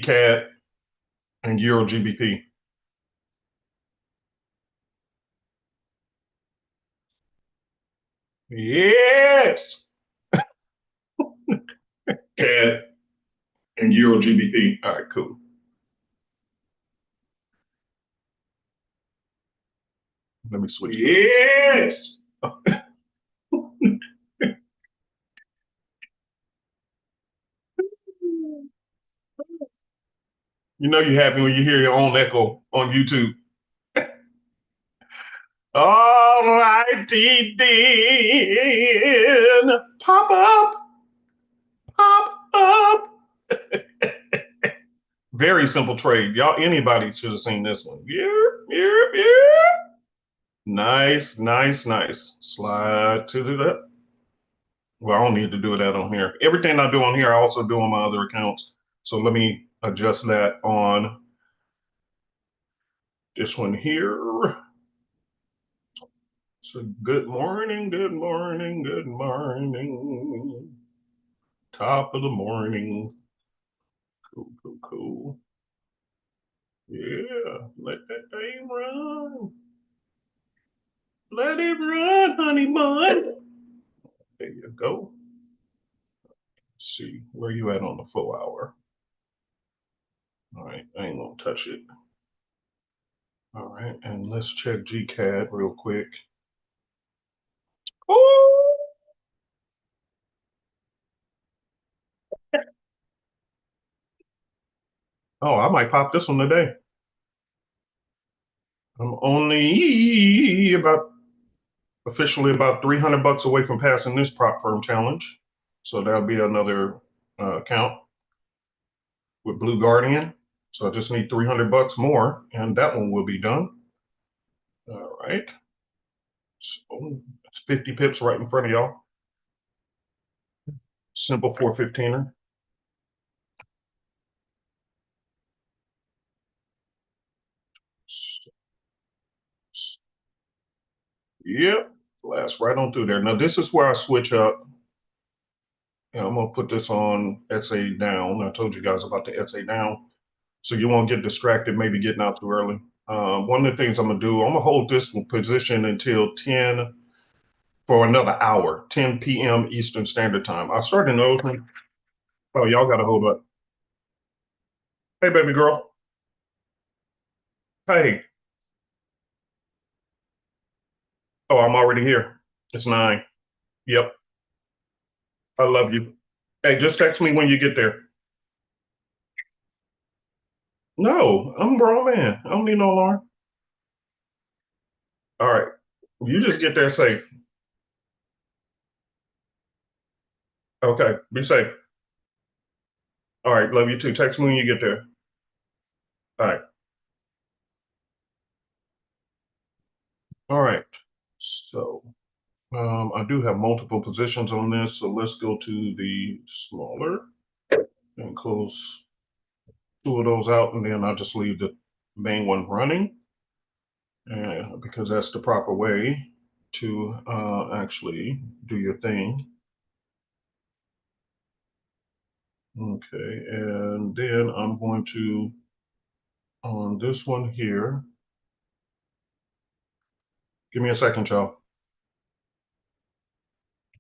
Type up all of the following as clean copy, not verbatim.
CAD and Euro GBP. Yes. CAD and Euro GBP. All right, cool. Let me switch. Yes. You know you're happy when you hear your own echo on YouTube. All righty then. Pop up. Pop up. Very simple trade. Y'all, anybody should have seen this one. Yeah. Nice, nice, nice. Slide to the. Well, I don't need to do that on here. Everything I do on here, I also do on my other accounts. So let me adjust that on this one here. So good morning, good morning, good morning. Top of the morning. Cool. Yeah, let that thing run. Let it run, honey bun. There you go. Let's see, where you at on the 4 hour? All right, I ain't gonna touch it. All right, and let's check GCAD real quick. Oh! Oh, I might pop this one today. I'm only officially about 300 bucks away from passing this prop firm challenge. So that'll be another account with Blue Guardian. So I just need 300 bucks more and that one will be done. All right. So it's 50 pips right in front of y'all. Simple 415er. Yep, last right on through there. Now this is where I switch up. I'm gonna put this on SA down. I told you guys about the SA down, so you won't get distracted, maybe getting out too early. One of the things I'm gonna do, I'm gonna hold this position until 10 for another hour, 10 p.m. Eastern Standard Time. I'll start in the open. Oh, y'all gotta hold up. Hey, baby girl. Hey. Oh, I'm already here. It's 9. Yep. I love you. Hey, just text me when you get there. No, I'm a grown man. I don't need no alarm. All right. You just get there safe. Okay. Be safe. All right. Love you too. Text me when you get there. All right. All right. So I do have multiple positions on this. So let's go to the smaller and close 2 of those out. And then I'll just leave the main one running because that's the proper way to actually do your thing. Okay. And then I'm going to, on this one here, give me a second, y'all.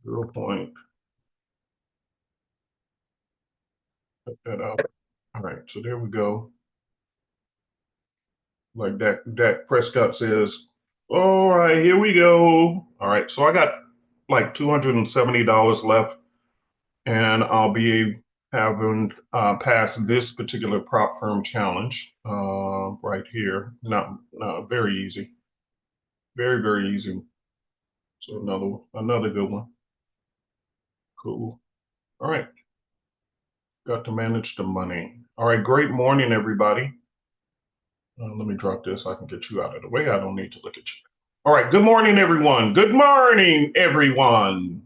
0 point. Cut that out. All right, so there we go. Like Dak Prescott says, all right, here we go. All right, so I got like $270 left, and I'll be having passed this particular prop firm challenge right here. Not very easy. Very easy. So another good one. Cool. All right. Got to manage the money. All right, great morning, everybody. Let me drop this. I can get you out of the way. I don't need to look at you. All right. Good morning, everyone. Good morning, everyone.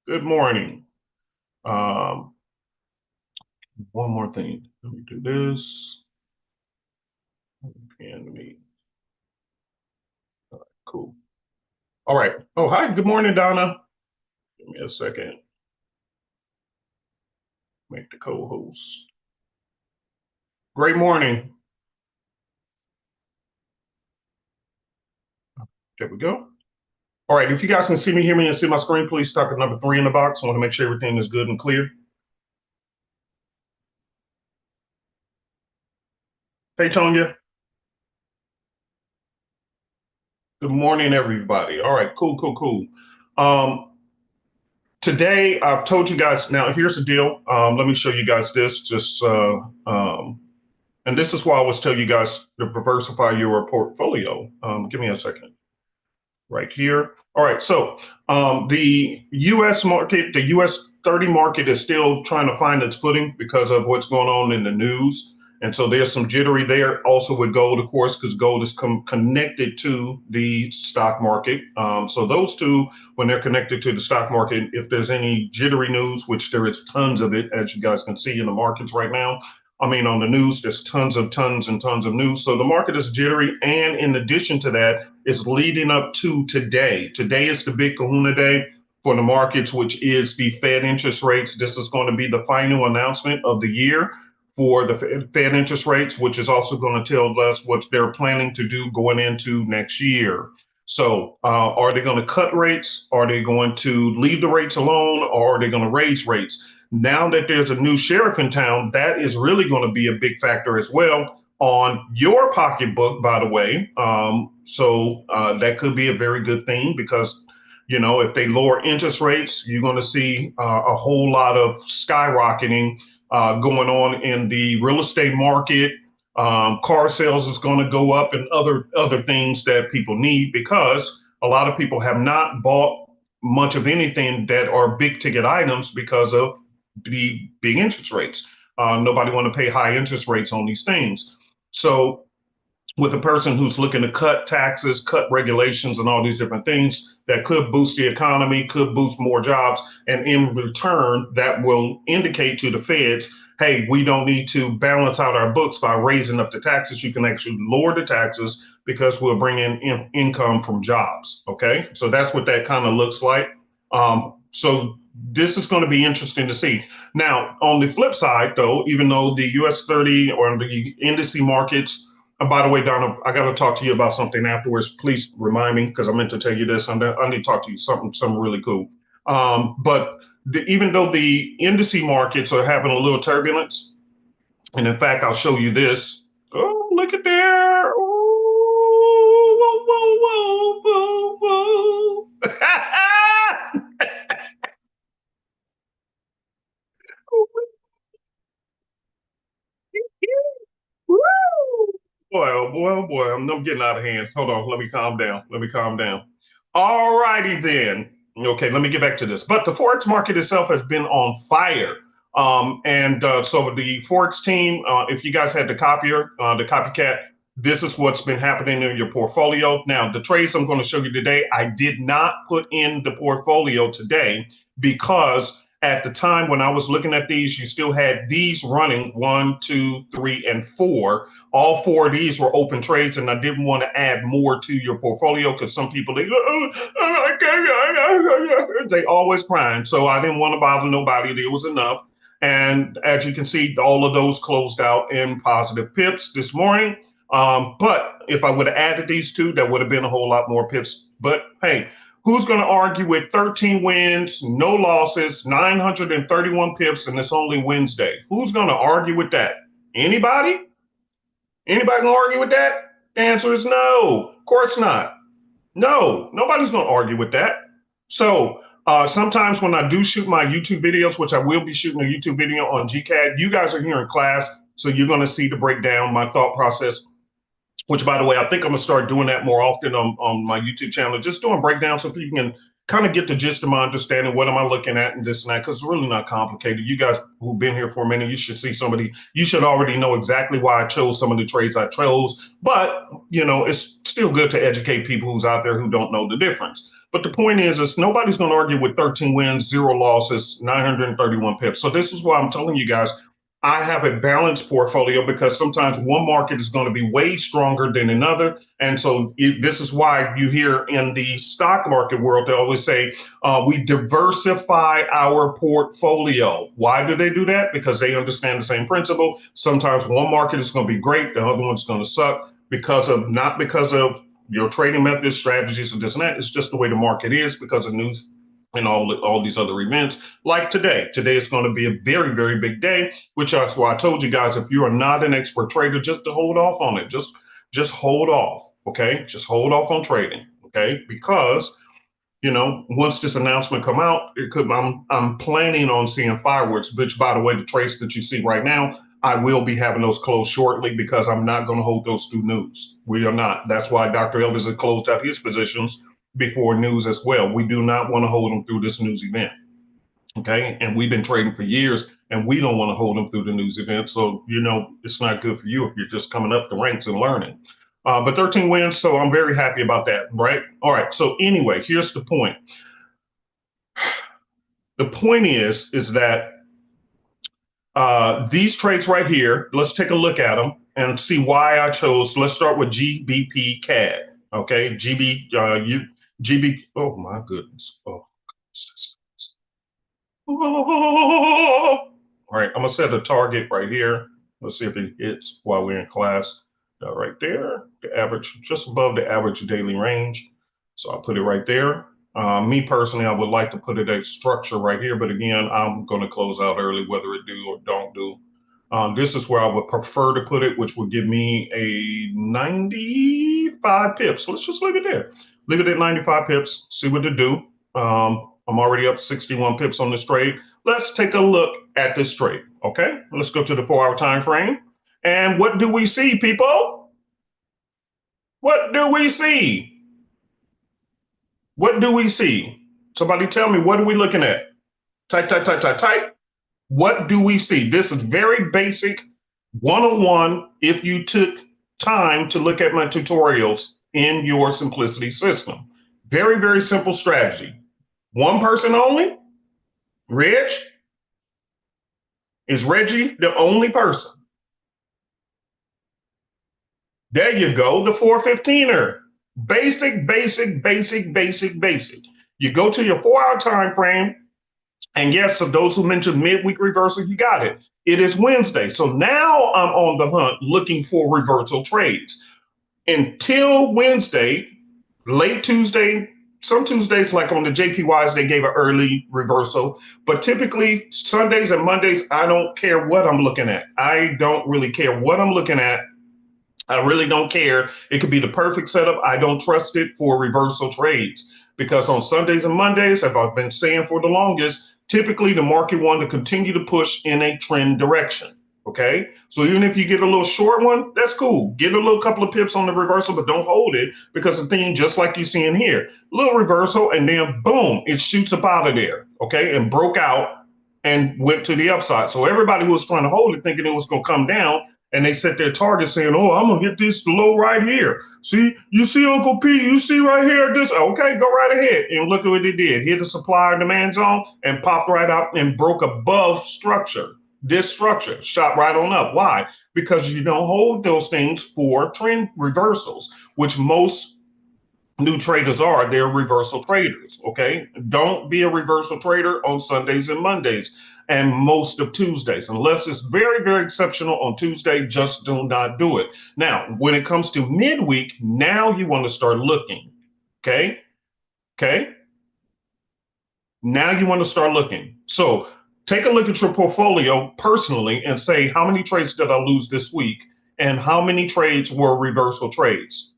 Good morning. One more thing. Let me do this. And me. All right, cool. All right. Oh, hi. Good morning, Donna. Give me a second. Make the co-host. Great morning. There we go. All right, if you guys can see me, hear me, and see my screen, please type number 3 in the box. I want to make sure everything is good and clear. Hey, Tonya. Good morning, everybody. All right, cool. Today, I've told you guys, now here's the deal. Let me show you guys this. And this is why I always tell you guys to diversify your portfolio. Give me a second. Right here. All right, so the U.S. market, the U.S. 30 market is still trying to find its footing because of what's going on in the news. And so there's some jittery there also with gold, of course, because gold is connected to the stock market. So those two, when they're connected to the stock market, if there's any jittery news, which there is tons of it, as you guys can see in the markets right now, I mean, on the news, there's tons and tons of news. So the market is jittery. And in addition to that, it's leading up to today. Today is the big kahuna day for the markets, which is the Fed interest rates. This is going to be the final announcement of the year for the Fed interest rates, which is also going to tell us what they're planning to do going into next year. So are they going to cut rates? Are they going to leave the rates alone? Or are they going to raise rates? Now that there's a new sheriff in town, that is really going to be a big factor as well on your pocketbook, by the way. So that could be a very good thing because, you know, if they lower interest rates, you're going to see a whole lot of skyrocketing going on in the real estate market. Car sales is going to go up and other things that people need because a lot of people have not bought much of anything that are big ticket items because of the big interest rates. Nobody want to pay high interest rates on these things. So with a person who's looking to cut taxes, cut regulations, and all these different things that could boost the economy, could boost more jobs. And in return, that will indicate to the feds, hey, we don't need to balance out our books by raising up the taxes. You can actually lower the taxes because we'll bring in income from jobs. Okay, so that's what that kind of looks like. So this is going to be interesting to see. Now, on the flip side, though, even though the US 30 or the indice markets, and by the way, Donna, I got to talk to you about something afterwards. Please remind me because I meant to tell you this. I need to talk to you something really cool. Even though the indice markets are having a little turbulence, and in fact, I'll show you this. Oh, look at there. Ooh, whoa. Boy, I'm getting out of hand. Hold on, let me calm down. All righty then. Okay, let me get back to this. But the Forex market itself has been on fire. So the Forex team, if you guys had the copier, the copycat, this is what's been happening in your portfolio. Now, the trades I'm going to show you today, I did not put in the portfolio today because at the time when I was looking at these, you still had these running 1, 2, 3, and 4. All 4 of these were open trades, and I didn't want to add more to your portfolio because some people they always crying. So I didn't want to bother nobody. There was enough. And as you can see, all of those closed out in positive pips this morning. But if I would have added these two, that would have been a whole lot more pips. But hey, who's going to argue with 13 wins, no losses, 931 pips, and it's only Wednesday? Who's going to argue with that? Anybody? Anybody going to argue with that? The answer is no. Of course not. No, nobody's going to argue with that. So sometimes when I do shoot my YouTube videos, which I will be shooting a YouTube video on GCAD, you guys are here in class, so you're going to see the breakdown, my thought process, which, by the way, I think I'm going to start doing that more often on my YouTube channel, just doing breakdowns so people can kind of get the gist of my understanding. What am I looking at and this and that? Because it's really not complicated. You guys who've been here for a minute, you should see somebody. You should already know exactly why I chose some of the trades I chose. But, you know, it's still good to educate people who's out there who don't know the difference. But the point is nobody's going to argue with 13 wins, 0 losses, 931 pips. So this is why I'm telling you guys, I have a balanced portfolio because sometimes one market is going to be way stronger than another. And so this is why you hear in the stock market world, they always say, we diversify our portfolio. Why do they do that? Because they understand the same principle. Sometimes one market is going to be great, the other one's going to suck not because of your trading methods, strategies, and this and that. It's just the way the market is because of news and all these other events. Like today. Today is going to be a very, very big day, which is why I told you guys, if you are not an expert trader, just to hold off on it. Just hold off, okay? Just hold off on trading, okay? Because once this announcement come out, I'm planning on seeing fireworks, which by the way, the trades that you see right now, I will be having those closed shortly because I'm not going to hold those through news. We are not. That's why Dr. Elvis has closed out his positions before news as well. We do not want to hold them through this news event. Okay. And we've been trading for years and we don't want to hold them through the news event. So, it's not good for you if you're just coming up the ranks and learning. But 13 wins. So I'm very happy about that. Right. All right. So anyway, here's the point. The point is that these trades right here, let's take a look at them and see why I chose. Let's start with GBP CAD. Okay. GB. Oh my goodness. Oh, all right, I'm gonna set a target right here. Let's see if it hits while we're in class. Right there, the average, just above the average daily range. So I'll put it right there. Me personally, I would like to put it a structure right here, but again, I'm going to close out early, whether it do or don't do. This is where I would prefer to put it, which would give me a 95 pips. Let's just leave it there. Leave it at 95 pips, see what it do. I'm already up 61 pips on this trade. Let's take a look at this trade, okay? Let's go to the 4-hour time frame. And what do we see, people? What do we see? What do we see? Somebody tell me, what are we looking at? Type. What do we see? This is very basic, one-on-one, if you took time to look at my tutorials in your Simplicity system. Very, very simple strategy. One person only? Reg? Is Reggie the only person? There you go, the 415er. Basic. You go to your 4-hour time frame, and yes, so those who mentioned midweek reversal, you got it. It is Wednesday. So now I'm on the hunt looking for reversal trades. Until Wednesday, late Tuesday, some Tuesdays, like on the JPYs, they gave an early reversal. But typically, Sundays and Mondays, I don't care what I'm looking at. I don't really care what I'm looking at. I really don't care. It could be the perfect setup. I don't trust it for reversal trades because on Sundays and Mondays, as I've been saying for the longest, typically the market wants to continue to push in a trend direction. Okay, so even if you get a little short one, that's cool. Get a little couple of pips on the reversal, but don't hold it because the thing, just like you see in here, little reversal, and then boom, it shoots up out of there. Okay, and broke out and went to the upside. So everybody who was trying to hold it, thinking it was going to come down, and they set their target saying, oh, I'm going to hit this low right here. See, you see Uncle P, you see right here, this, okay, go right ahead. And look at what it did. Hit the supply and demand zone and popped right up and broke above structure. This structure shot right on up. Why? Because you don't hold those things for trend reversals, which most new traders are. They're reversal traders, okay? Don't be a reversal trader on Sundays and Mondays and most of Tuesdays. Unless it's very, very exceptional on Tuesday, just do not do it. Now, when it comes to midweek, now you want to start looking, okay? Now you want to start looking. So take a look at your portfolio personally and say, how many trades did I lose this week? And how many trades were reversal trades?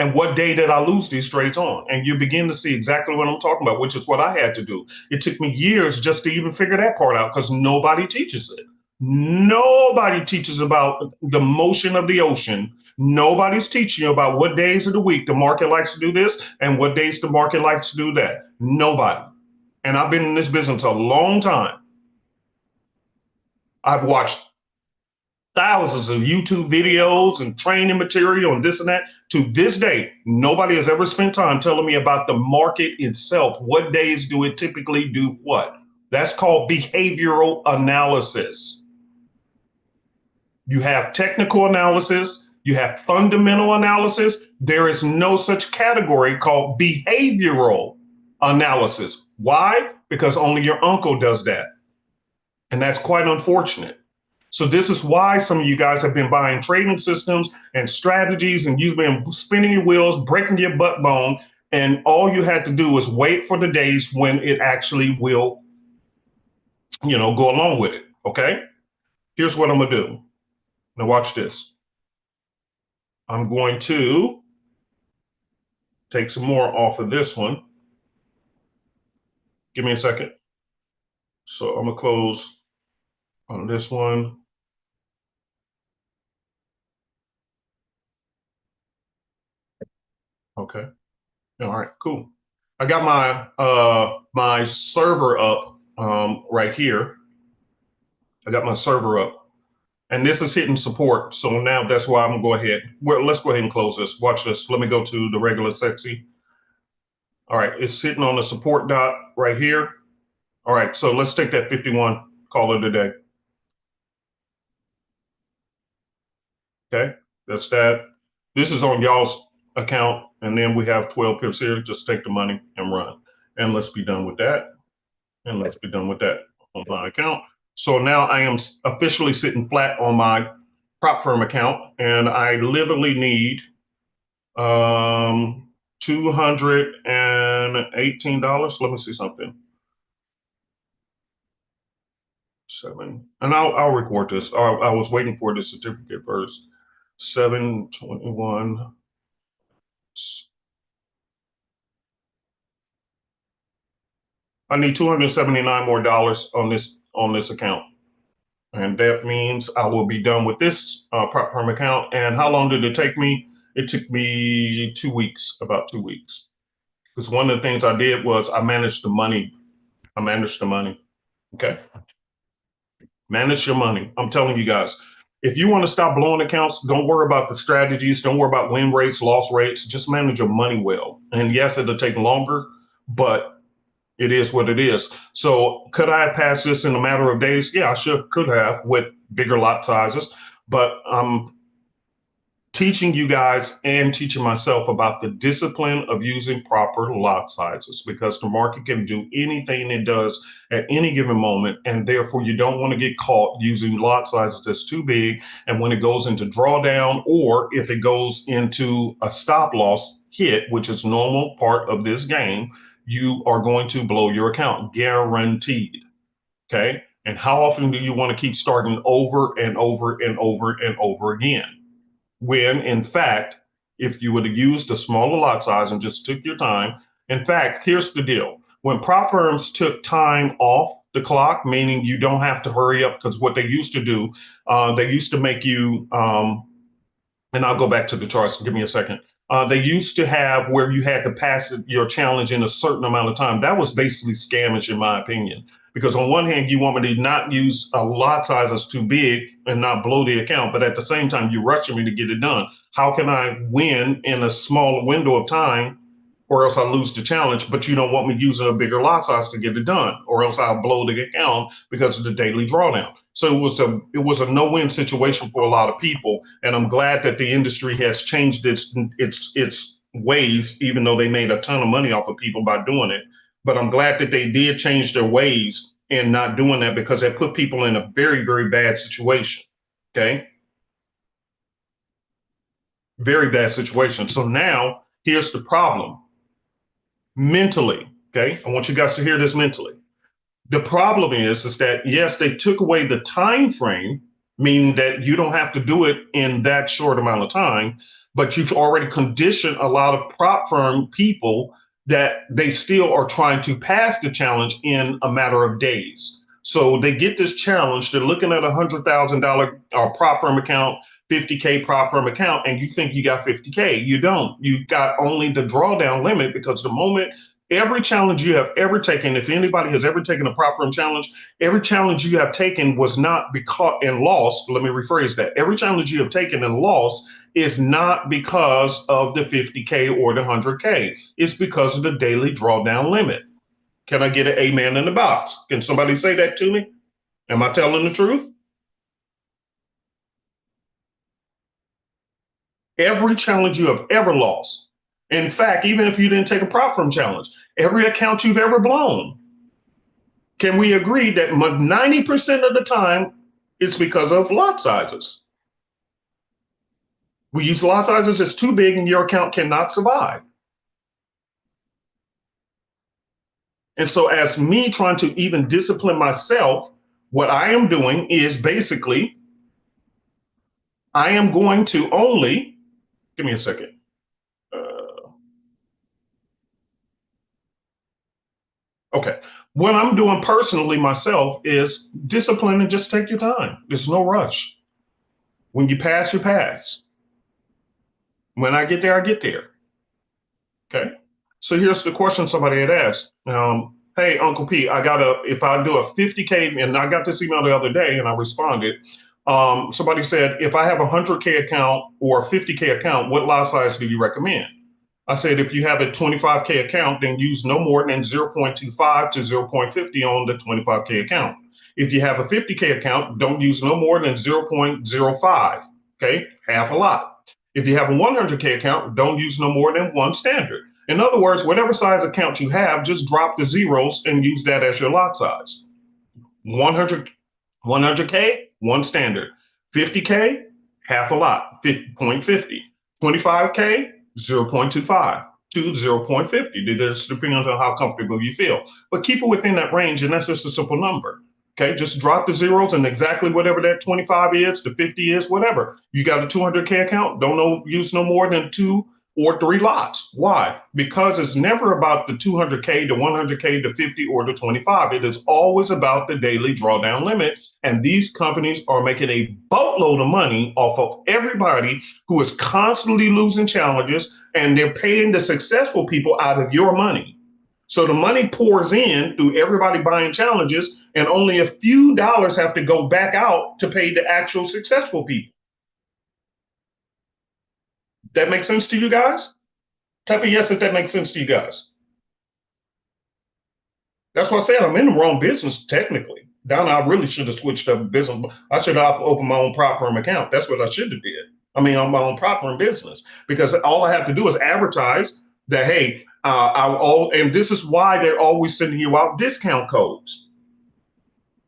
And what day did I lose these trades on? And you begin to see exactly what I'm talking about, which is what I had to do. It took me years just to even figure that part out because nobody teaches it. Nobody teaches about the motion of the ocean. Nobody's teaching you about what days of the week the market likes to do this and what days the market likes to do that. Nobody. And I've been in this business a long time. I've watched thousands of YouTube videos and training material and this and that. To this day, nobody has ever spent time telling me about the market itself. What days do it typically do what? That's called behavioral analysis. You have technical analysis, you have fundamental analysis. There is no such category called behavioral analysis. Why? Because only your uncle does that. And that's quite unfortunate. So this is why some of you guys have been buying trading systems and strategies, and you've been spinning your wheels, breaking your butt bone, and all you had to do is wait for the days when it actually will, go along with it. Okay? Here's what I'm gonna do. Now watch this. I'm going to take some more off of this one. Give me a second. So I'm gonna close on this one. Okay. All right, cool. I got my server up right here. I got my server up, and this is hitting support. So now that's why I'm gonna go ahead. Well, let's go ahead and close this. Watch this. Let me go to the regular sexy. All right, it's sitting on the support dot right here. All right, so let's take that 51, call it a day. Okay, that's that. This is on y'all's account, and then we have 12 pips here. Just take the money and run. And let's be done with that. And let's be done with that on my account. So now I am officially sitting flat on my prop firm account, and I literally need $218. Let me see something. 7, and I'll record this. I was waiting for the certificate first. 721. I need $279 more on this account, and that means I will be done with this prop firm account. And how long did it take me? It took me 2 weeks, about 2 weeks, because one of the things I did was I managed the money. Okay, manage your money. I'm telling you guys, if you want to stop blowing accounts, don't worry about the strategies. Don't worry about win rates, loss rates. Just manage your money well. And yes, it'll take longer, but it is what it is. So could I have passed this in a matter of days? Yeah, I could have with bigger lot sizes, but I'm teaching you guys and teaching myself about the discipline of using proper lot sizes, because the market can do anything it does at any given moment. And therefore you don't want to get caught using lot sizes that's too big. And when it goes into drawdown, or if it goes into a stop loss hit, which is normal part of this game, you are going to blow your account, guaranteed. Okay. And how often do you want to keep starting over and over and over and over again? When in fact, if you would have used a smaller lot size and just took your time. In fact, here's the deal. When prop firms took time off the clock, meaning you don't have to hurry up, because what they used to do, they used to make you, and I'll go back to the charts, give me a second. They used to have where you had to pass your challenge in a certain amount of time. That was basically scamish, in my opinion. Because on one hand, you want me to not use a lot size that's too big and not blow the account, but at the same time, you're rushing me to get it done. How can I win in a small window of time, or else I lose the challenge, but you don't want me using a bigger lot size to get it done, or else I'll blow the account because of the daily drawdown. So it was a no-win situation for a lot of people, and I'm glad that the industry has changed its ways, even though they made a ton of money off of people by doing it. But I'm glad that they did change their ways in not doing that, because it put people in a very, very bad situation. Okay. Very bad situation. So now here's the problem. Mentally, okay, I want you guys to hear this mentally. The problem is that, yes, they took away the time frame, meaning that you don't have to do it in that short amount of time, but you've already conditioned a lot of prop firm people that they still are trying to pass the challenge in a matter of days. So they get this challenge, they're looking at $100,000 prop firm account, 50K prop firm account, and you think you got 50K. You don't. You got only the drawdown limit, because the moment every challenge you have ever taken, if anybody has ever taken a prop firm challenge, every challenge you have taken was not because and lost. Let me rephrase that. Every challenge you have taken and lost is not because of the 50K or the 100K. It's because of the daily drawdown limit. Can I get an amen in the box? Can somebody say that to me? Am I telling the truth? Every challenge you have ever lost. In fact, even if you didn't take a prop firm challenge, every account you've ever blown. Can we agree that 90% of the time it's because of lot sizes? We use lot sizes that's too big and your account cannot survive. And so as me trying to even discipline myself, what I am doing is basically, I am going to only, give me a second. Okay. What I'm doing personally myself is discipline and just take your time. There's no rush. When you pass, you pass. When I get there, I get there. Okay. So here's the question somebody had asked. Hey, Uncle P, if I do a 50K, and I got this email the other day and I responded. Somebody said, if I have a 100K account or a 50K account, what lot size do you recommend? I said, if you have a 25K account, then use no more than 0.25 to 0.50 on the 25K account. If you have a 50K account, don't use no more than 0.05, okay? Half a lot. If you have a 100K account, don't use no more than one standard. In other words, whatever size account you have, just drop the zeros and use that as your lot size. 100K, one standard. 50K, half a lot, 0.50. 25K, 0.25 to 0.50. That's depending on how comfortable you feel. But keep it within that range, and that's just a simple number. Okay, just drop the zeros and exactly whatever that 25 is, the 50 is, whatever. You got a 200K account, use no more than 2 or 3 lots. Why? Because it's never about the 200K, the 100K, the 50, or the 25. It is always about the daily drawdown limit. And these companies are making a boatload of money off of everybody who is constantly losing challenges, and they're paying the successful people out of your money. So the money pours in through everybody buying challenges, and only a few dollars have to go back out to pay the actual successful people. That makes sense to you guys? Type a yes if that makes sense to you guys. That's what I said. I'm in the wrong business, technically. Down, I really should have switched up business. I should have opened my own prop firm account. That's what I should have did. I mean, on my own prop firm business, because all I have to do is advertise that, hey, and this is why they're always sending you out discount codes.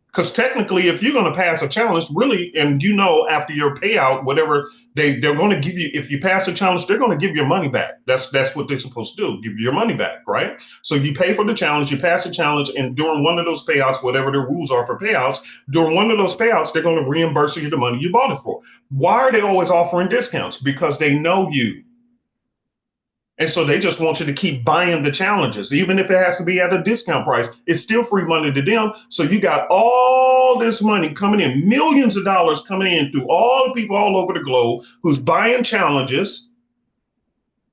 Because technically, if you're going to pass a challenge, really, and after your payout, whatever they're going to give you, if you pass a challenge, they're going to give your money back. That's what they're supposed to do, give you your money back, right? So you pay for the challenge, you pass the challenge, and during one of those payouts, whatever the rules are for payouts, during one of those payouts, they're going to reimburse you the money you bought it for. Why are they always offering discounts? Because they know you. And so they just want you to keep buying the challenges. Even if it has to be at a discount price, it's still free money to them. So you got all this money coming in, millions of dollars coming in through all the people all over the globe who's buying challenges.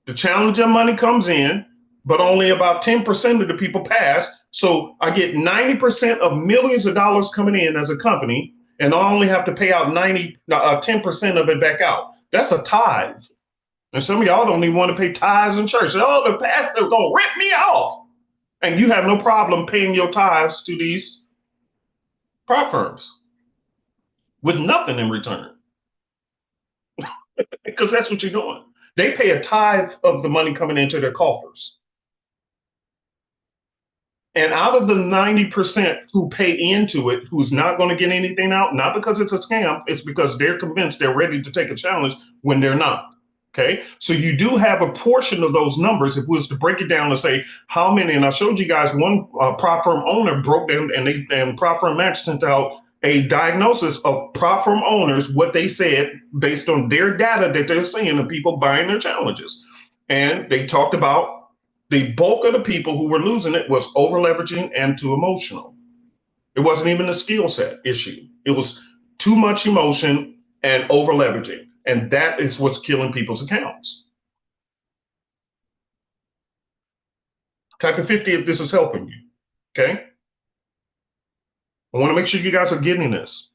The challenger money comes in, but only about 10% of the people pass. So I get 90% of millions of dollars coming in as a company, and I only have to pay out 10% of it back out. That's a tithe. And some of y'all don't even want to pay tithes in church. Oh, the pastor's going to rip me off. And you have no problem paying your tithes to these prop firms with nothing in return. Because that's what you're doing. They pay a tithe of the money coming into their coffers. And out of the 90% who pay into it, who's not going to get anything out, not because it's a scam, it's because they're convinced they're ready to take a challenge when they're not. Okay, so you do have a portion of those numbers. If we was to break it down and say how many, and I showed you guys one prop firm owner broke down, and prop firm match sent out a diagnosis of prop firm owners, what they said based on their data that they're seeing of people buying their challenges. And they talked about the bulk of the people who were losing it was over leveraging and too emotional. It wasn't even a skill set issue. It was too much emotion and over leveraging. And that is what's killing people's accounts. Type of 50 if this is helping you, okay? I want to make sure you guys are getting this.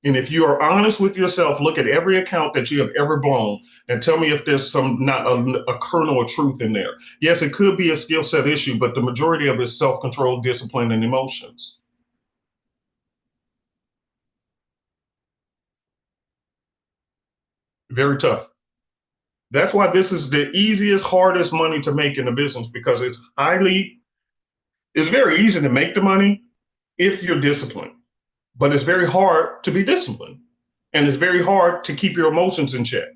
And if you are honest with yourself, look at every account that you have ever blown and tell me if there's not a kernel of truth in there. Yes, it could be a skill set issue, but the majority of it is self-control, discipline, and emotions. Very tough. That's why this is the easiest, hardest money to make in the business, because it's very easy to make the money if you're disciplined, but it's very hard to be disciplined. And it's very hard to keep your emotions in check.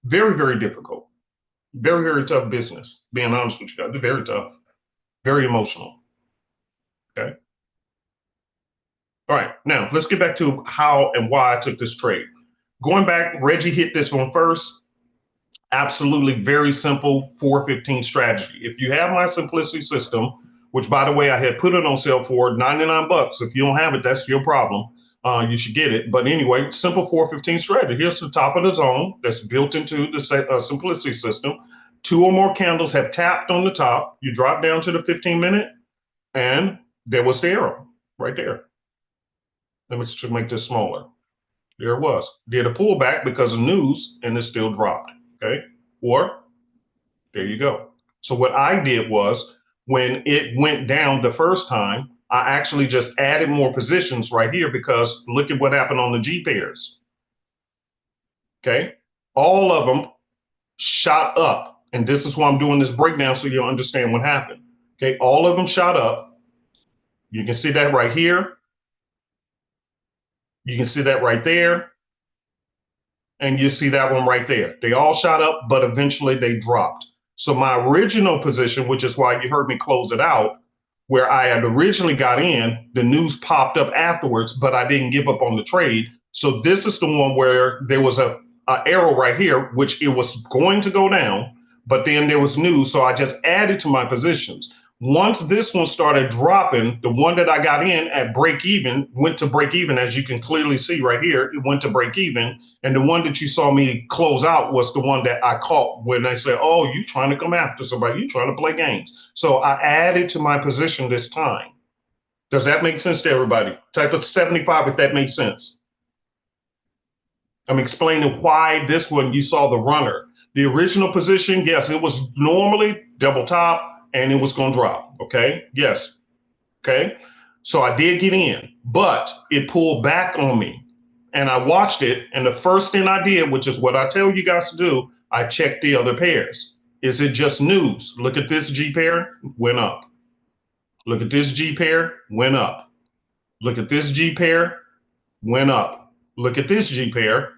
Very, very difficult. Very, very tough business, being honest with you guys. Very tough. Very emotional. Okay. All right. Now let's get back to how and why I took this trade. Going back, Reggie hit this one first. Absolutely very simple 415 strategy. If you have my simplicity system, which by the way, I had put it on sale for 99 bucks. If you don't have it, that's your problem. You should get it. But anyway, simple 415 strategy. Here's the top of the zone that's built into the simplicity system. 2 or more candles have tapped on the top. You drop down to the 15-minute, and there was the arrow right there. Let me just make this smaller. There it was. Did a pullback because of news, and it still dropped. Okay. Or there you go. So what I did was, when it went down the first time, I actually just added more positions right here, because look at what happened on the G pairs. Okay. All of them shot up. And this is why I'm doing this breakdown, so you'll understand what happened. Okay. All of them shot up. You can see that right here. You can see that right there. And you see that one right there. They all shot up, but eventually they dropped. So my original position, which is why you heard me close it out, where I had originally got in, the news popped up afterwards, but I didn't give up on the trade. So this is the one where there was a arrow right here, which it was going to go down, but then there was news. So I just added to my positions. Once this one started dropping, the one that I got in at break even went to break even, as you can clearly see right here. It went to break even. And the one that you saw me close out was the one that I caught when they said, oh, you trying to come after somebody, you trying to play games. So I added to my position this time. Does that make sense to everybody? Type of 75 if that makes sense. I'm explaining why this one you saw the runner. The original position, yes, it was normally double top, and it was going to drop. Okay. Yes. Okay. So I did get in, but it pulled back on me, and I watched it. And the first thing I did, which is what I tell you guys to do, I checked the other pairs. Is it just news? Look at this G pair, went up. Look at this G pair, went up. Look at this G pair, went up. Look at this G pair,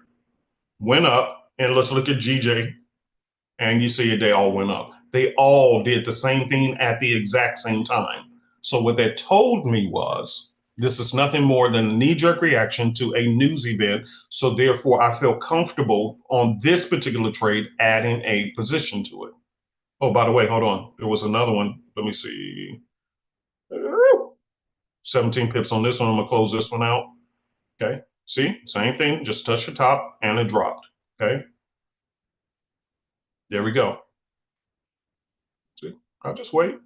went up. And let's look at GJ. And you see it, they all went up. They all did the same thing at the exact same time. So what that told me was, this is nothing more than a knee-jerk reaction to a news event. So therefore, I feel comfortable on this particular trade adding a position to it. Oh, by the way, hold on. There was another one. Let me see. 17 pips on this one. I'm going to close this one out. Okay. See, same thing. Just touch the top and it dropped. Okay. There we go. See, I'll just wait.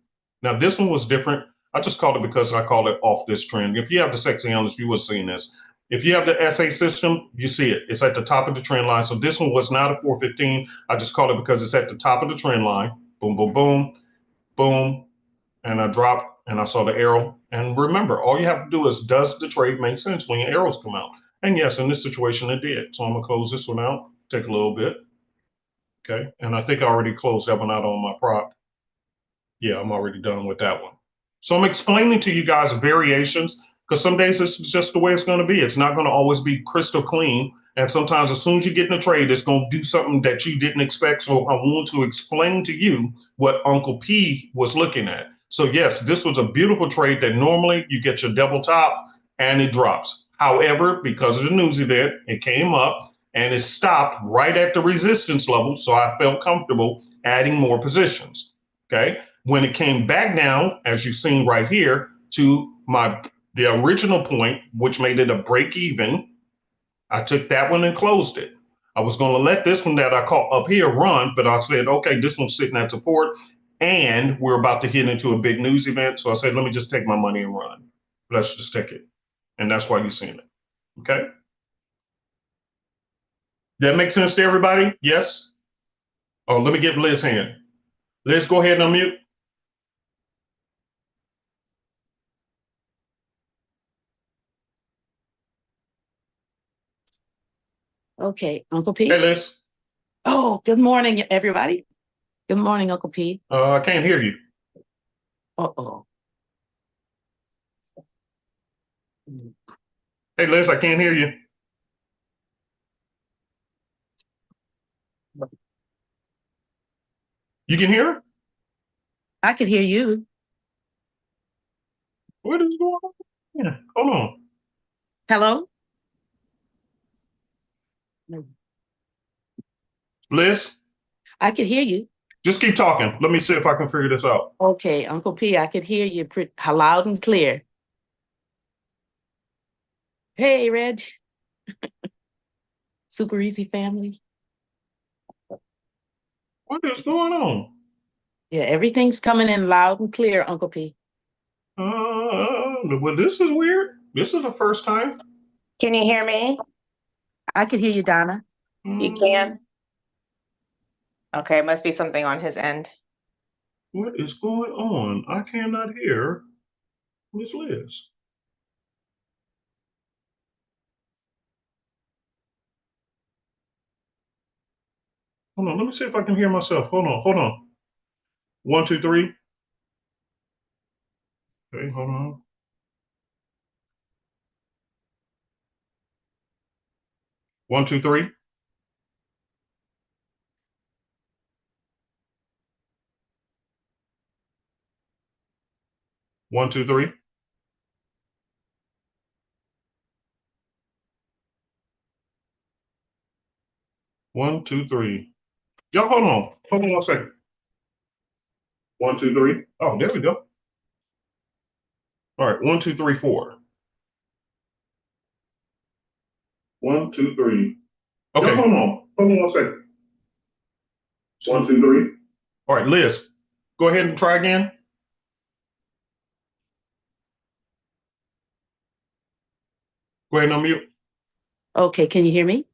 Now, this one was different. I just called it because I called it off this trend. If you have the sexy analyst, you will see this. If you have the SA system, you see it. It's at the top of the trend line. So this one was not a 415. I just called it because it's at the top of the trend line. Boom, boom, boom, boom. And I dropped and I saw the arrow. And remember, all you have to do is, does the trade make sense when your arrows come out? And yes, in this situation, it did. So I'm going to close this one out, take a little bit. Okay. And I think I already closed that one out on my prop. Yeah, I'm already done with that one. So I'm explaining to you guys variations, because some days it's just the way it's going to be. It's not going to always be crystal clean. And sometimes as soon as you get in a trade, it's going to do something that you didn't expect. So I want to explain to you what Uncle P was looking at. So yes, this was a beautiful trade that normally you get your double top and it drops. However, because of the news event, it came up and it stopped right at the resistance level. So I felt comfortable adding more positions. Okay. When it came back down, as you've seen right here, to the original point, which made it a break even, I took that one and closed it. I was going to let this one that I caught up here run, but I said, okay, this one's sitting at support, and we're about to hit into a big news event. So I said, let me just take my money and run. Let's just take it. And that's why you're seeing it. Okay. That makes sense to everybody? Yes? Oh, let me get Liz hand. Liz, go ahead and unmute. Okay, Uncle P. Hey, Liz. Oh, good morning, everybody. Good morning, Uncle P. I can't hear you. Uh-oh. Hey, Liz, I can't hear you. You can hear her? I could hear you. What is going on? Yeah, hold on. Hello? Liz, I could hear you. just keep talking. Let me see if I can figure this out. Okay, Uncle P, I could hear you pretty loud and clear. Hey, Reg. Super Easy family. What is going on? Yeah, everything's coming in loud and clear, Uncle P. Well, this is weird. This is the first time. Can you hear me? I could hear you, Donna. You can? Okay, must be something on his end. What is going on? I cannot hear Miss Liz. Hold on, let me see if I can hear myself. Hold on. 1, 2, 3. Okay, hold on. 1, 2, 3. 1, 2, 3. 1, 2, 3. Y'all, hold on. Hold on 1 second. 1, 2, 3. Oh, there we go. All right, 1, 2, 3, 4. 1, 2, 3. Okay, hold on. Hold on 1 second. 1, 2, 3. All right, Liz, go ahead and try again. Go ahead and unmute. Okay, can you hear me?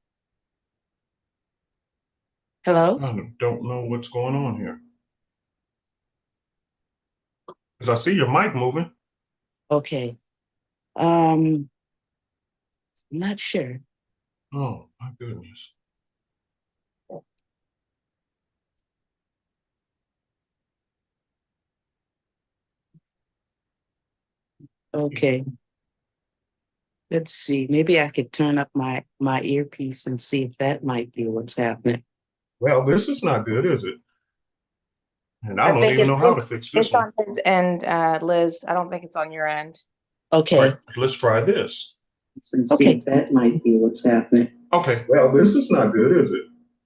Hello? I don't know what's going on here. Because I see your mic moving. Okay. I'm not sure. Oh, my goodness. Okay. Let's see. Maybe I could turn up my earpiece and see if that might be what's happening. Well, this is not good, is it? And I I don't think even know how to fix this it's one. on his end, Liz. I don't think it's on your end. Okay. All right, let's try this. Okay, that might be what's happening. Okay, well, this is not good, is it?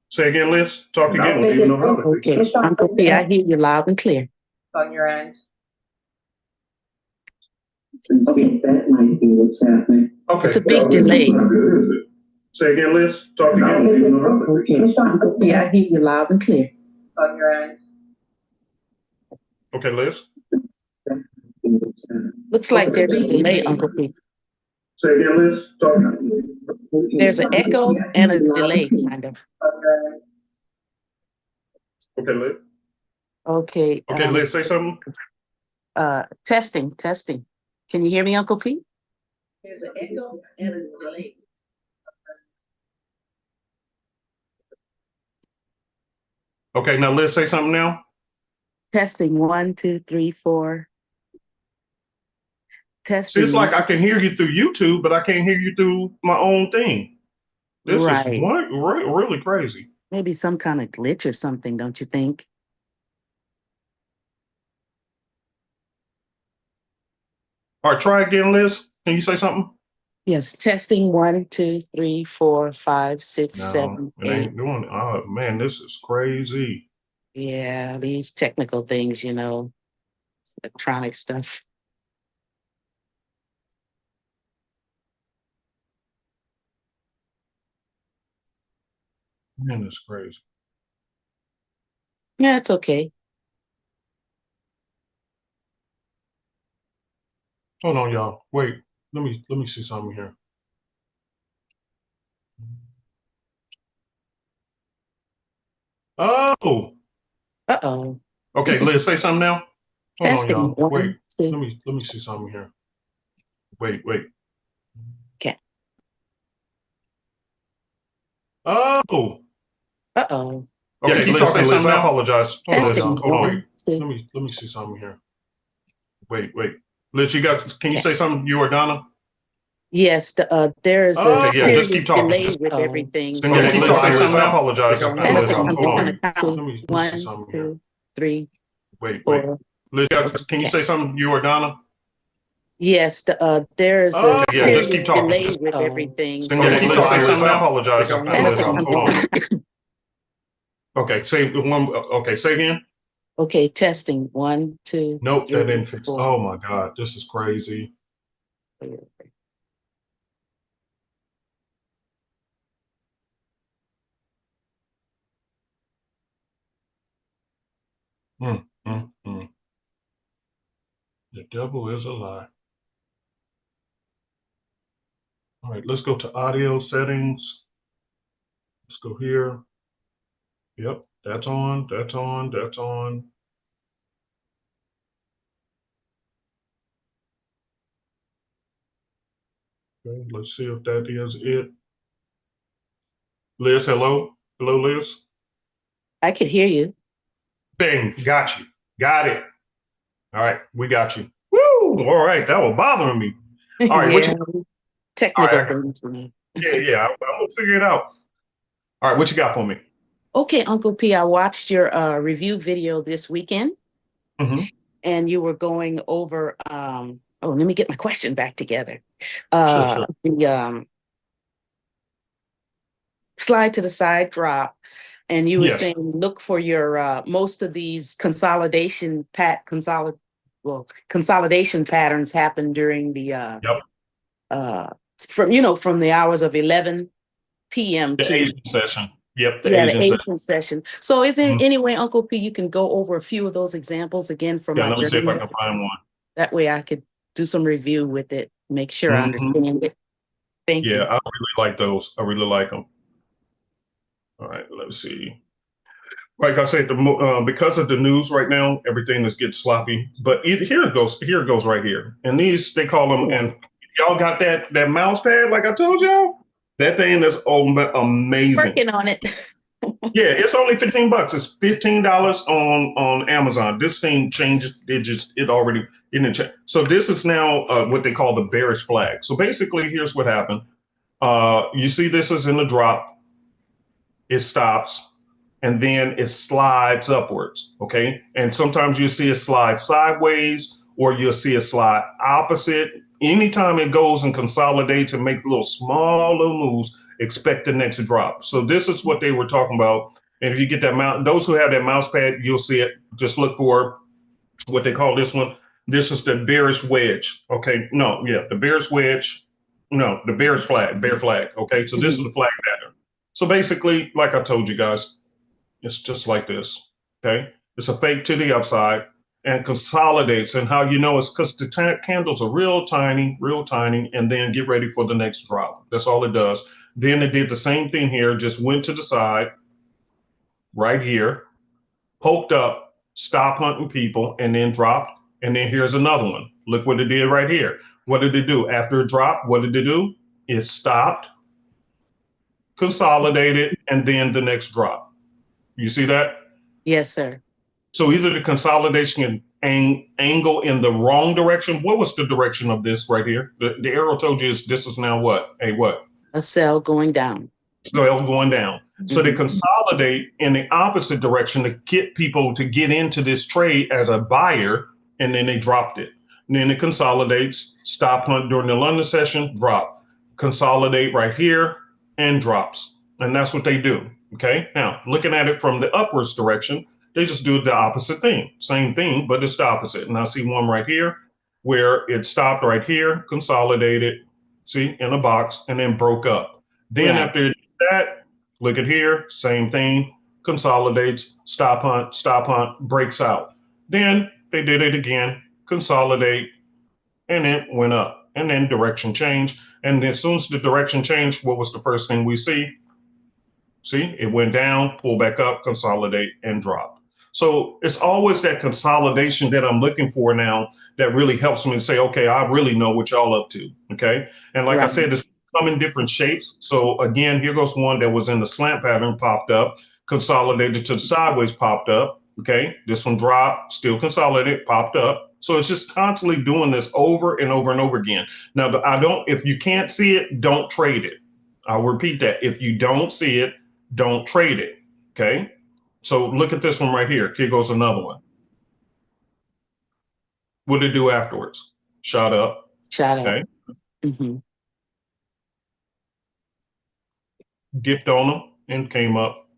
Say again, Liz. Talk again. I don't even know how to fix Okay, this. Uncle P, I hear you loud and clear. On your end. Okay, that might be what's happening. Okay, It's a big well, this delay. is not good, is it? Say again, Liz. Talk again. I don't even know how to fix Okay, this. Uncle P, I hear you loud and clear. On your end. Okay, Liz. Looks like there's a delay, Uncle P. Say again, Liz. Talk again. There's an echo and a delay, kind of. Okay, Liz. Okay. Okay, Liz, say something. Testing. Can you hear me, Uncle P? There's an echo and a delay. Okay, now Liz, say something now. Testing 1, 2, 3, 4. Testing. See, it's like I can hear you through YouTube, but I can't hear you through my own thing. This is really crazy. Maybe some kind of glitch or something, don't you think? All right, try again, Liz. Can you say something? Yes, testing 1, 2, 3, 4, 5, 6, No, 7, it 8. ain't doing it. Oh man, this is crazy. Yeah, these technical things, electronic stuff. Man, that's crazy. Yeah, it's okay. Hold on, y'all. Wait, let me see something here. Oh, Uh-oh. okay, Liz, say something now. Hold on, Testing y'all. 1, Wait, 2. let me see something here. Wait. Okay. Oh, Uh-oh. yeah, Okay, keep Liz, talking, say Liz. something I now. apologize. Hold on, Liz. Testing. Hold on. One, two. Let me see something here. Wait. Liz, can you Okay. say something? You or Donna? Yes, there's a Okay, yeah, just keep serious talking. delay Just with everything yeah, from Okay, keep Liz, say talking, Liz. something I now. apologize. Okay, Liz, testing. I'm hold just on. gonna count Let me see one, something here. 2, 3, Wait. 4. Liz, can you Okay. say something? You or Donna? Yes, there's a Okay, yeah, just serious keep talking. delay Just with everything yeah, Okay, from keep Liz, talking. Liz, I Now. apologize. Okay, Liz, testing. I'm hold just on. gonna Okay, say one. Okay, say again. okay, testing. 1, 2, Nope, that 3, didn't fix. 4. Oh my God, this is crazy. Mm, mm, mm. The devil is a lie. All right, let's go to audio settings. Let's go here. Yep, that's on. That's on. That's on. Okay, let's see if that is it. Liz, hello. Hello, Liz. I could hear you. Bang, got you. Got it. All right, we got you. Woo! All right, that was bothering me. All right, Yeah, all technical right, things for me. yeah, I'm gonna figure it out. All right, what you got for me? Okay, Uncle P, I watched your review video this weekend, Mm-hmm. and you were going over oh, let me get my question back together. Sure. The slide to the side drop, and you were Yes. saying look for your most of these consolidation patterns happen during the Yep. from the hours of 11 p.m. The to Asian session. Yep, the the Asian session. Asian session. So is there Mhm. any way, Uncle P, you can go over a few of those examples again for Yeah, my let me see if I journalist? can find one. That way I could do some review with it, make sure I Mhm. understand it. Thank Yeah, you. I really like those. I really like them. All right, let's see. Like I said, because of the news right now, everything is getting sloppy. But here it goes. Here it goes right here. And these they call them. And y'all got that mouse pad, like I told y'all. That thing is amazing. Working on it. Yeah, it's only $15. It's $15 on Amazon. This thing changes digits. It already didn't change. So this is now what they call the bearish flag. So basically, here's what happened. You see, this is in the drop. It stops, and then it slides upwards. Okay, and sometimes you see it slide sideways, or you'll see it slide opposite. Anytime it goes and consolidates and make little small little moves, expect the next drop. So this is what they were talking about. And if you get that mouse, those who have that mouse pad, you'll see it. Just look for what they call this one. This is the bearish wedge. Okay, no, yeah, the bearish wedge. No, the bearish flag, bear flag. Okay, so this is the flag pattern. So basically, like I told you guys, it's just like this. Okay, it's a fake to the upside and consolidates. And how you know it's because the candles are real tiny, and then get ready for the next drop. That's all it does. Then it did the same thing here, just went to the side right here, poked up, stop hunting people, and then dropped. And then here's another one. Look what it did right here. What did it do? After it dropped, what did it do? It stopped, consolidated, and then the next drop. You see that? Yes, sir. So either the consolidation can angle in the wrong direction. What was the direction of this right here? The arrow told you this is now what? A what? A cell going down. Sell going down. So they consolidate in the opposite direction to get people to get into this trade as a buyer, and then they dropped it. And then it consolidates, stop hunt during the London session, drop, consolidate right here, and drops. And that's what they do. Okay. Now, looking at it from the upwards direction, they just do the opposite thing. Same thing, but it's the opposite. And I see one right here where it stopped right here, consolidated, see, in a box, and then broke up. Then after that, look at here, same thing, consolidates, stop hunt, breaks out. Then they did it again, consolidate, and it went up. And then direction change. And as soon as the direction changed, what was the first thing we see? See, it went down, pull back up, consolidate, and drop. So it's always that consolidation that I'm looking for now that really helps me to say, okay, I really know what y'all up to. Okay. And like I said, it's come in different shapes. So again, here goes one that was in the slant pattern, popped up, consolidated to the sideways, popped up. Okay, this one dropped, still consolidated, popped up. So it's just constantly doing this over and over and over again. Now, if you can't see it, don't trade it. I'll repeat that. If you don't see it, don't trade it. Okay, so look at this one right here. Here goes another one. What did it do afterwards? Shot up. Shot up. Okay. Mm-hmm. Dipped on them and came up.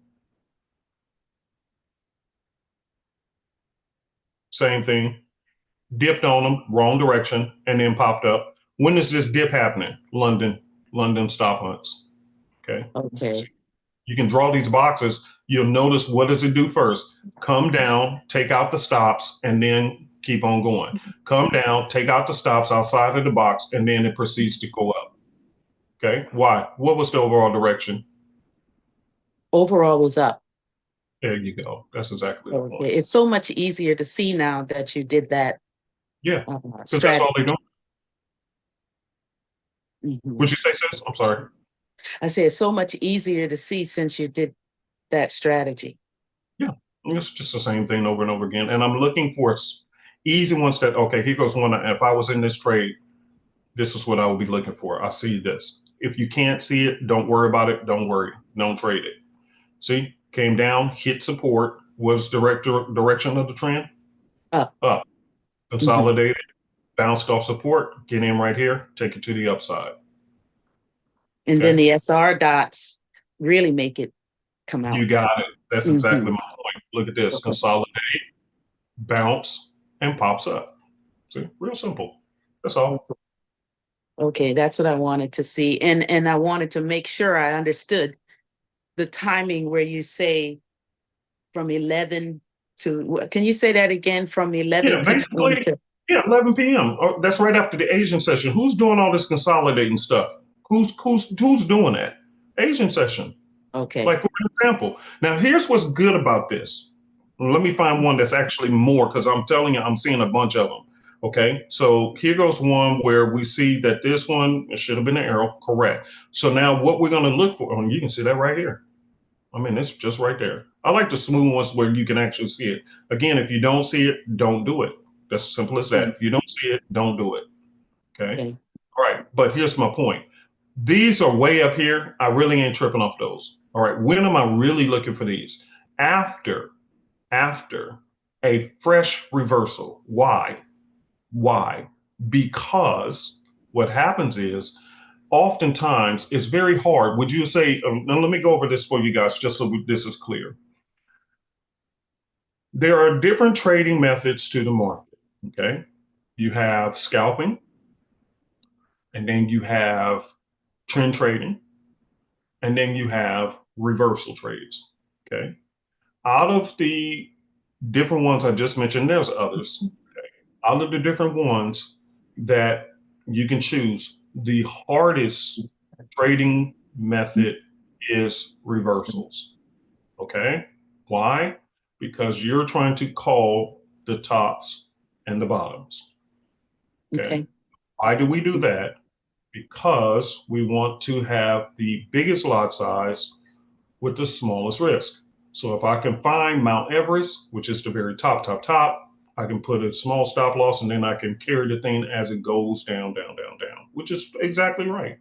Same thing. Dipped on them, wrong direction, and then popped up. When is this dip happening? London stop hunts. Okay. Okay. So you can draw these boxes. You'll notice, what does it do first? Come down, take out the stops, and then keep on going. Come down, take out the stops outside of the box, and then it proceeds to go up. Okay. Why? What was the overall direction? Overall was up. There you go. That's exactly the point. Okay. It's so much easier to see now that you did that. Yeah, because that's all they're doing. Mm-hmm. Would you say, sis? I'm sorry. I say it's so much easier to see since you did that strategy. Yeah, it's just the same thing over and over again. And I'm looking for easy ones that, okay, here goes one. If I was in this trade, this is what I would be looking for. I see this. If you can't see it, don't worry about it. Don't worry. Don't trade it. See, came down, hit support. Was direction of the trend? Up. Up. Consolidated, bounced off support, get in right here, take it to the upside. And then the SR dots really make it come out. You got it. That's exactly my point. Look at this. Consolidate, bounce, and pops up. See, real simple. That's all. Okay, that's what I wanted to see. And I wanted to make sure I understood the timing where you say from 11 to, can you say that again? From 11 basically, to 11 p.m. That's right after the Asian session. Who's doing all this consolidating stuff? Who's doing that? Asian session. Okay. Like, for example, now here's what's good about this. Let me find one that's actually more, because I'm telling you, I'm seeing a bunch of them. Okay, so here goes one where we see that this one, it should have been an arrow, correct. So now what we're going to look for, and you can see that right here. I mean, it's just right there. I like the smooth ones where you can actually see it. Again, if you don't see it, don't do it. That's simple as that. If you don't see it, don't do it. Okay. All right. But here's my point. These are way up here. I really ain't tripping off those. All right. When am I really looking for these? After a fresh reversal. Why? Because what happens is, oftentimes it's very hard. Would you say, now let me go over this for you guys, just so this is clear. There are different trading methods to the market. Okay. You have scalping, and then you have trend trading, and then you have reversal trades. Okay. Out of the different ones I just mentioned, there's others. Okay. Out of the different ones that you can choose, the hardest trading method is reversals. Okay. Why? Because you're trying to call the tops and the bottoms. Okay. Why do we do that? Because we want to have the biggest lot size with the smallest risk. So if I can find Mount Everest, which is the very top, I can put a small stop loss, and then I can carry the thing as it goes down, which is exactly right.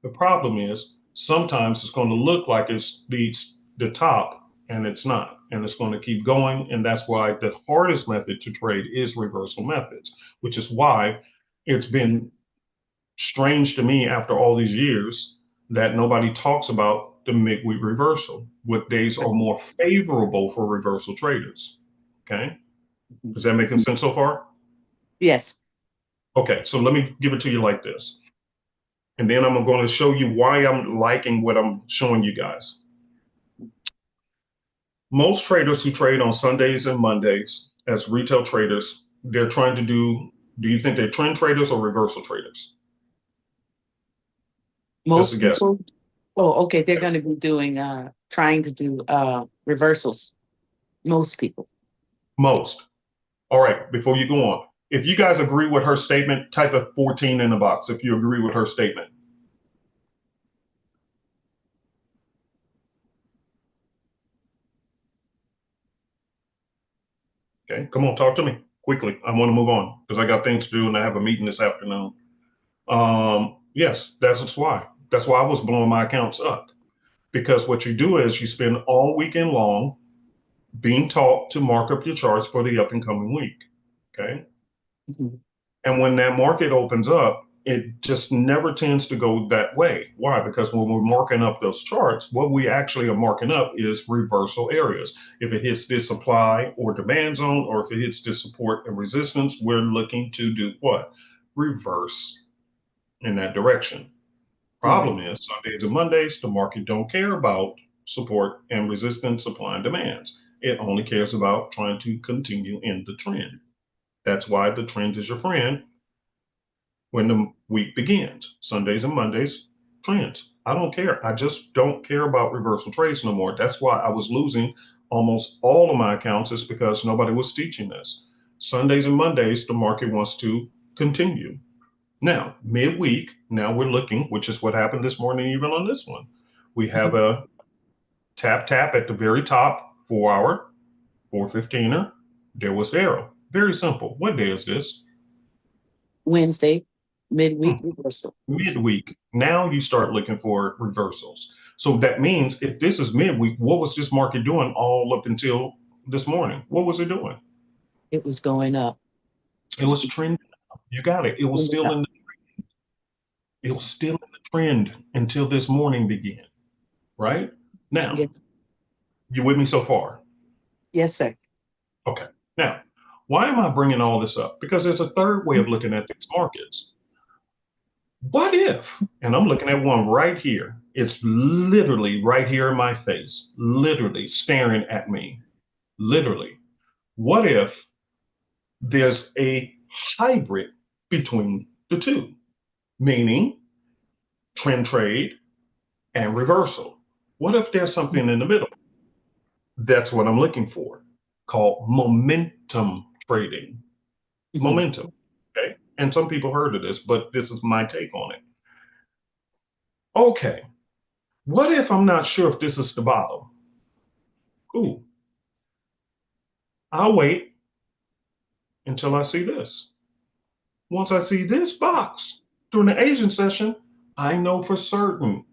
The problem is, sometimes it's going to look like it's the top, and it's not, and it's going to keep going. And that's why the hardest method to trade is reversal methods, which is why it's been strange to me after all these years that nobody talks about the midweek reversal. What days are more favorable for reversal traders? Okay. Is that making sense so far? Yes. Okay. So let me give it to you like this. And then I'm going to show you why I'm liking what I'm showing you guys. Most traders who trade on Sundays and Mondays as retail traders, they're trying to do you think they're trend traders or reversal traders? Most people. Oh, okay. They're going to be doing, trying to do reversals. Most people. Most. All right. Before you go on, if you guys agree with her statement, type a 14 in the box if you agree with her statement. Okay, come on, talk to me quickly. I want to move on because I got things to do and I have a meeting this afternoon. Yes, that's why. That's why I was blowing my accounts up, because what you do is you spend all weekend long being taught to mark up your charts for the up and coming week. Okay. Mhm. And when that market opens up, it just never tends to go that way. Why? Because when we're marking up those charts, what we actually are marking up is reversal areas. If it hits this supply or demand zone, or if it hits this support and resistance, we're looking to do what? Reverse in that direction. Problem is, Sundays and Mondays, the market don't care about support and resistance, supply and demands. It only cares about trying to continue in the trend. That's why the trend is your friend when the week begins. Sundays and Mondays, trends. I don't care. I just don't care about reversal trades no more. That's why I was losing almost all of my accounts, is because nobody was teaching this. Sundays and Mondays, the market wants to continue. Now, midweek, now we're looking, which is what happened this morning, even on this one. We have a tap at the very top, 4 hour, 415er. There was the arrow. Very simple. What day is this? Wednesday, midweek reversal. Midweek. Now you start looking for reversals. So that means if this is midweek, what was this market doing all up until this morning? What was it doing? It was going up. It was trending up. You got it. It was still in the trend until this morning began. Right? Now, Yes. you with me so far? Yes, sir. Okay. Now, why am I bringing all this up? Because there's a third way of looking at these markets. What if, and I'm looking at one right here, it's literally right here in my face, literally staring at me, literally. What if there's a hybrid between the two, meaning trend trade and reversal? What if there's something in the middle? That's what I'm looking for, called momentum trading. Mhm. Momentum. Okay. And some people heard of this, but this is my take on it. Okay. What if I'm not sure if this is the bottom? Cool. I'll wait until I see this. Once I see this box during the Asian session, I know for certain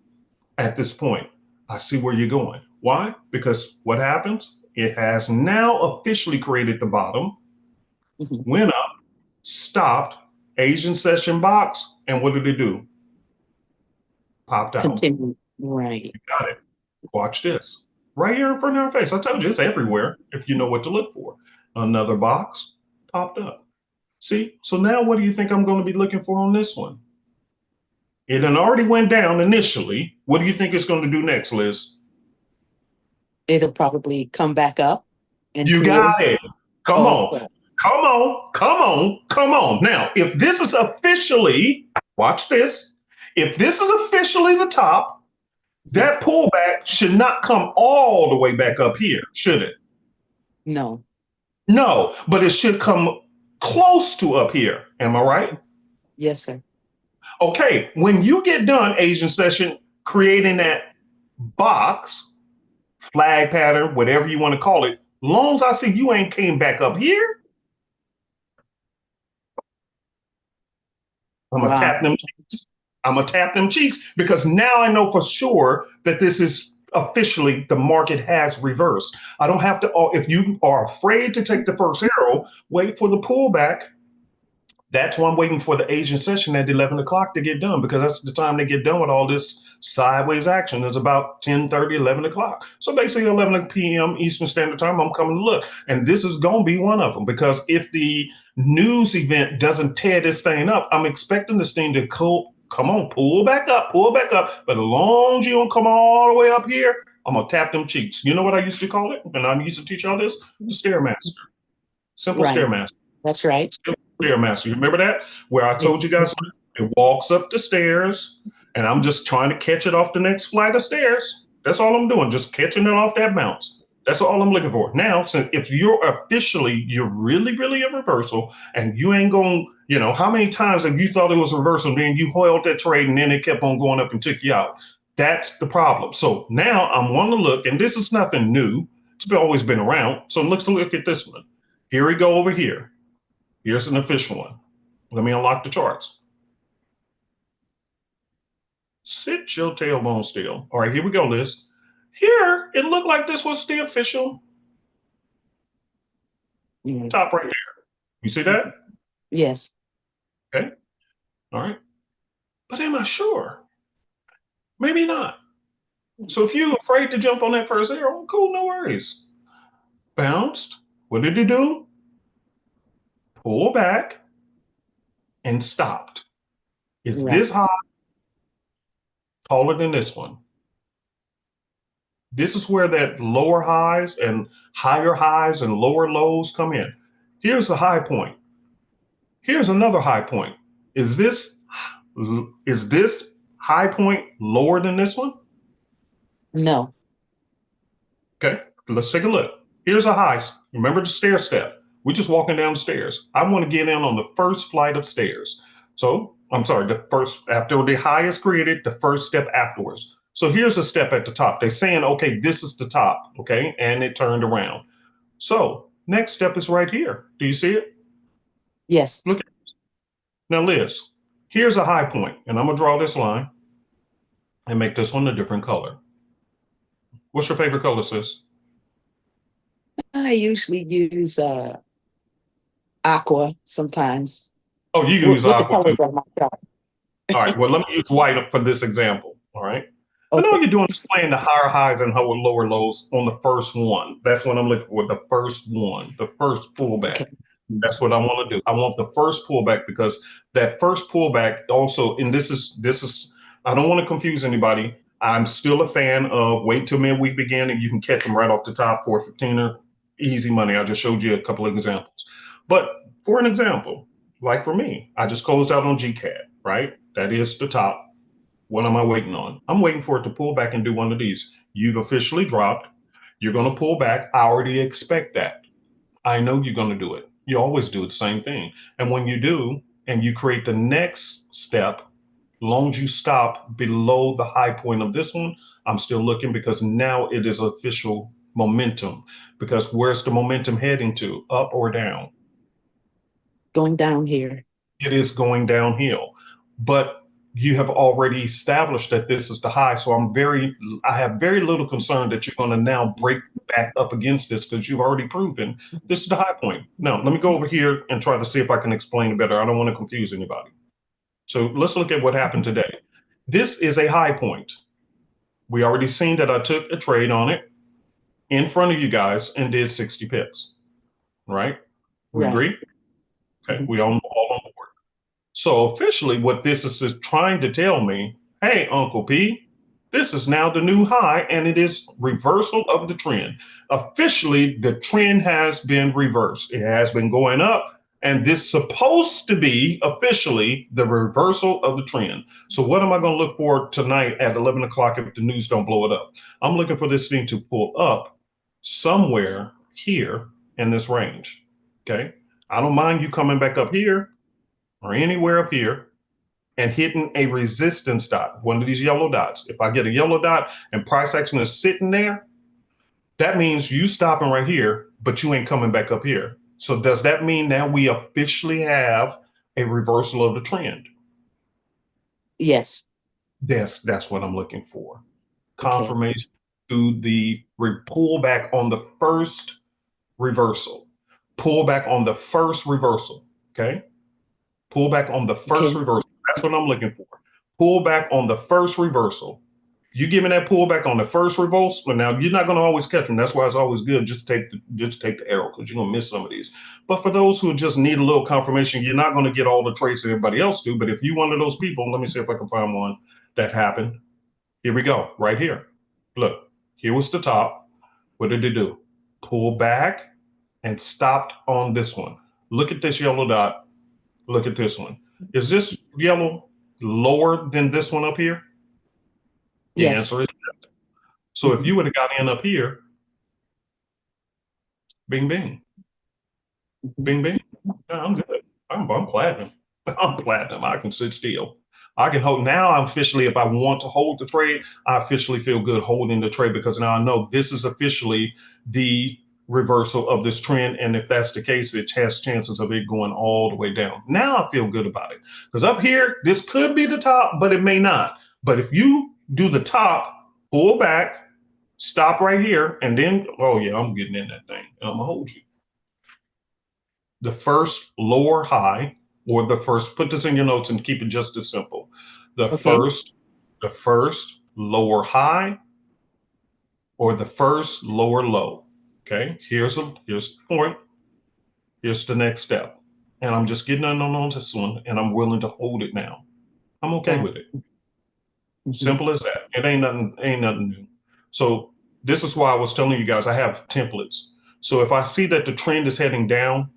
at this point, I see where you're going. Why? Because what happens? It has now officially created the bottom, Mhm. went up, stopped, Asian session box, and what did it do? Popped out. Continue. Right. Got it. Watch this. Right here in front of our face. I told you it's everywhere if you know what to look for. Another box popped up. See? So now what do you think I'm going to be looking for on this one? It had already went down initially. What do you think it's going to do next, Liz? It'll probably come back up and You create. got it. Come on. Okay. Come on. Come on. Come on. Now, if this is officially, watch this. If this is officially the top, that pullback should not come all the way back up here, should it? No. No, but it should come close to up here. Am I right? Yes, sir. Okay, when you get done, Asian session, creating that box, flag pattern, whatever you want to call it, long as I see you ain't came back up here, I'm gonna tap them cheeks. I'm gonna tap them cheeks because now I know for sure that this is officially the market has reversed. I don't have to, if you are afraid to take the first arrow, wait for the pullback. That's why I'm waiting for the Asian session at 11 o'clock to get done, because that's the time they get done with all this sideways action. It's about 10:30, 11 o'clock. So basically 11 p.m. Eastern Standard Time, I'm coming to look. And this is going to be one of them, because if the news event doesn't tear this thing up, I'm expecting this thing to come on, pull back up. But as long as you don't come all the way up here, I'm going to tap them cheeks. You know what I used to call it? And I used to teach all this? The Stairmaster. Simple Right. Stairmaster. That's right. Stairmaster. You remember that? Where I told you guys it walks up the stairs and I'm just trying to catch it off the next flight of stairs. That's all I'm doing, just catching it off that bounce. That's all I'm looking for. Now, since if you're really a reversal and you ain't going, how many times have you thought it was a reversal and then you held that trade and then it kept on going up and took you out? That's the problem. So now I'm wanting to look, and this is nothing new. It's always been around. So let's look at this one. Here we go over here. Here's an official one. Let me unlock the charts. Sit your tailbone still. All right, here we go, Liz. Here, it looked like this was the official top right there. You see that? Yes. Okay. All right. But am I sure? Maybe not. So if you're afraid to jump on that first arrow, cool, no worries. Bounced. What did it do? Pull back and stopped. It's Right. this high, taller than this one. This is where that lower highs and higher highs and lower lows come in. Here's the high point. Here's another high point. Is this high point lower than this one? No. Okay, let's take a look. Here's a high. Remember the stair step. We're just walking down the stairs. I want to get in on the first flight of stairs. So I'm sorry, the first, after the high is created, the first step afterwards. So here's a step at the top. They're saying, okay, this is the top, okay? And it turned around. So next step is right here. Do you see it? Yes. Look at it. Now, Liz, here's a high point, and I'm gonna draw this line and make this one a different color. What's your favorite color, sis? I usually use aqua sometimes. Oh, you can use With the aqua too. colors on my chart. All right, well, let me use white for this example. All right. And all Okay. you're doing is playing the higher highs and lower lows on the first one. That's what I'm looking for, the first one, the first pullback. Okay. That's what I want to do. I want the first pullback because that first pullback also, and this is, I don't want to confuse anybody. I'm still a fan of wait till midweek begin and you can catch them right off the top for a 15er, easy money. I just showed you a couple of examples. But for an example, like for me, I just closed out on GCAD, right? That is the top. What am I waiting on? I'm waiting for it to pull back and do one of these. You've officially dropped. You're going to pull back. I already expect that. I know you're going to do it. You always do the same thing. And when you do, and you create the next step, long as you stop below the high point of this one, I'm still looking because now it is official momentum. Because where's the momentum heading to? Up or down? Going down here. It is going downhill. But you have already established that this is the high. So I have very little concern that you're going to now break back up against this because you've already proven this is the high point. Now, let me go over here and try to see if I can explain it better. I don't want to confuse anybody. So let's look at what happened today. This is a high point. We already seen that I took a trade on it in front of you guys and did 60 pips, right? We Right. agree? Okay, we all on board. So officially what this is trying to tell me, hey, Uncle P, this is now the new high and it is reversal of the trend. Officially, the trend has been reversed. It has been going up and this is supposed to be officially the reversal of the trend. So what am I going to look for tonight at 11 o'clock if the news don't blow it up? I'm looking for this thing to pull up somewhere here in this range, okay? I don't mind you coming back up here or anywhere up here and hitting a resistance dot, one of these yellow dots. If I get a yellow dot and price action is sitting there, that means you stopping right here, but you ain't coming back up here. So does that mean now we officially have a reversal of the trend? Yes. Yes, that's what I'm looking for. Confirmation to the pullback on the first reversal. Pullback on the first reversal, okay? Pull back on the first reversal. That's what I'm looking for. Pull back on the first reversal. You give me that pullback on the first reversal. Now you're not going to always catch them. That's why it's always good just take the arrow because you're going to miss some of these. But for those who just need a little confirmation, you're not going to get all the trades that everybody else do. But if you're one of those people, let me see if I can find one that happened. Here we go, right here. Look, here was the top. What did it do? Pull back and stopped on this one. Look at this yellow dot. Look at this one. Is this yellow lower than this one up here? The Yes. answer is yes. So if you would have got in up here, bing, bing, bing, bing. Yeah, I'm good. I'm platinum. I'm platinum. I can sit still. I can hold. Now I'm officially, if I want to hold the trade, I officially feel good holding the trade because now I know this is officially the reversal of this trend. And if that's the case, it has chances of it going all the way down. Now I feel good about it because up here, this could be the top, but it may not. But if you do the top, pull back, stop right here, and then, oh yeah, I'm getting in that thing and I'm gonna hold you. The first lower high, or the first, put this in your notes and keep it just as simple. The Okay. first lower high or the first lower low. Okay, here's the point. Here's the next step. And I'm just getting on this one and I'm willing to hold it now. I'm okay with it. Simple as that. It ain't nothing new. So this is why I was telling you guys I have templates. So if I see that the trend is heading down,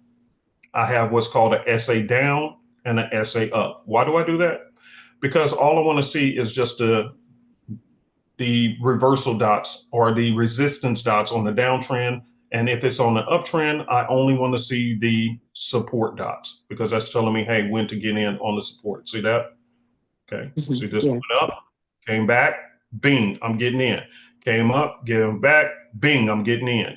I have what's called an SA down and an SA up. Why do I do that? Because all I want to see is just the reversal dots or the resistance dots on the downtrend. And if it's on the uptrend, I only want to see the support dots because that's telling me, hey, when to get in on the support. See that? Okay. See this Yeah. went up, came back, bing, I'm getting in. Came up, getting back, bing, I'm getting in.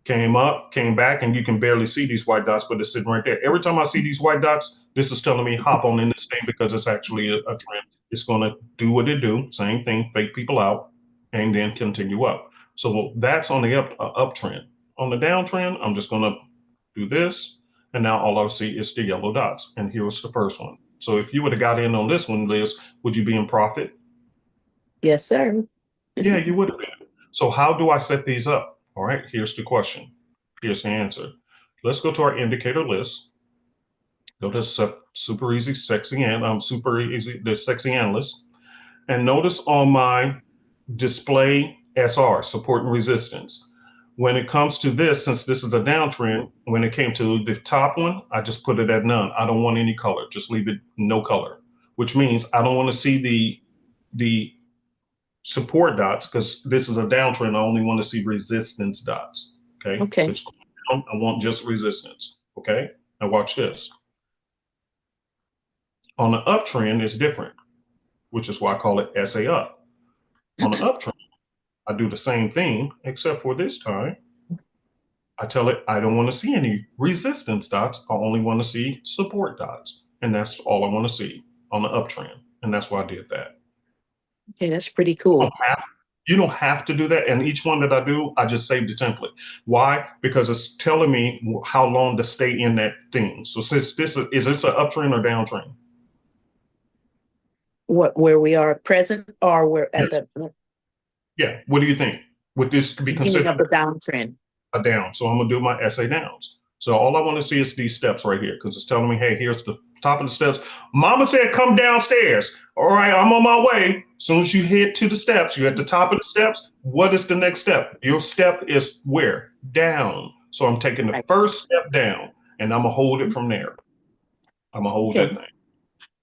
Came up, came back, and you can barely see these white dots, but it's sitting right there. Every time I see these white dots, this is telling me hop on in this thing because it's actually a trend. It's going to do what it do, same thing, fake people out, and then continue up. So that's on the uptrend. On the downtrend, I'm just going to do this, and now all I see is the yellow dots. And here's the first one. So if you would have got in on this one, Liz, would you be in profit? Yes, sir. Yeah, you would have been. So how do I set these up? All right, here's the question. Here's the answer. Let's go to our indicator list. Go to super easy, sexy, and super easy, the sexy analyst. And notice on my display SR, support and resistance. When it comes to this, since this is a downtrend, when it came to the top one, I just put it at none. I don't want any color. Just leave it no color, which means I don't want to see the support dots because this is a downtrend. I only want to see resistance dots. Okay. Okay. I want just resistance. Okay. Now watch this. On the uptrend, it's different, which is why I call it SA up. On the uptrend, I do the same thing, except for this time, I tell it I don't want to see any resistance dots. I only want to see support dots. And that's all I want to see on the uptrend. And that's why I did that. Okay, that's pretty cool. You don't have to do that. And each one that I do, I just save the template. Why? Because it's telling me how long to stay in that thing. So since this is this an uptrend or downtrend? Where we are present, or we're at the Yeah. What do you think? Would this be beginning considered of the downtrend? a down? So I'm gonna do my SA downs. So all I want to see is these steps right here because it's telling me, hey, here's the top of the steps. Mama said, come downstairs. All right, I'm on my way. As soon as you hit to the steps, you're at the top of the steps. What is the next step? Your step is where? Down. So I'm taking the first step down and I'm gonna hold it from there. I'm gonna hold that thing.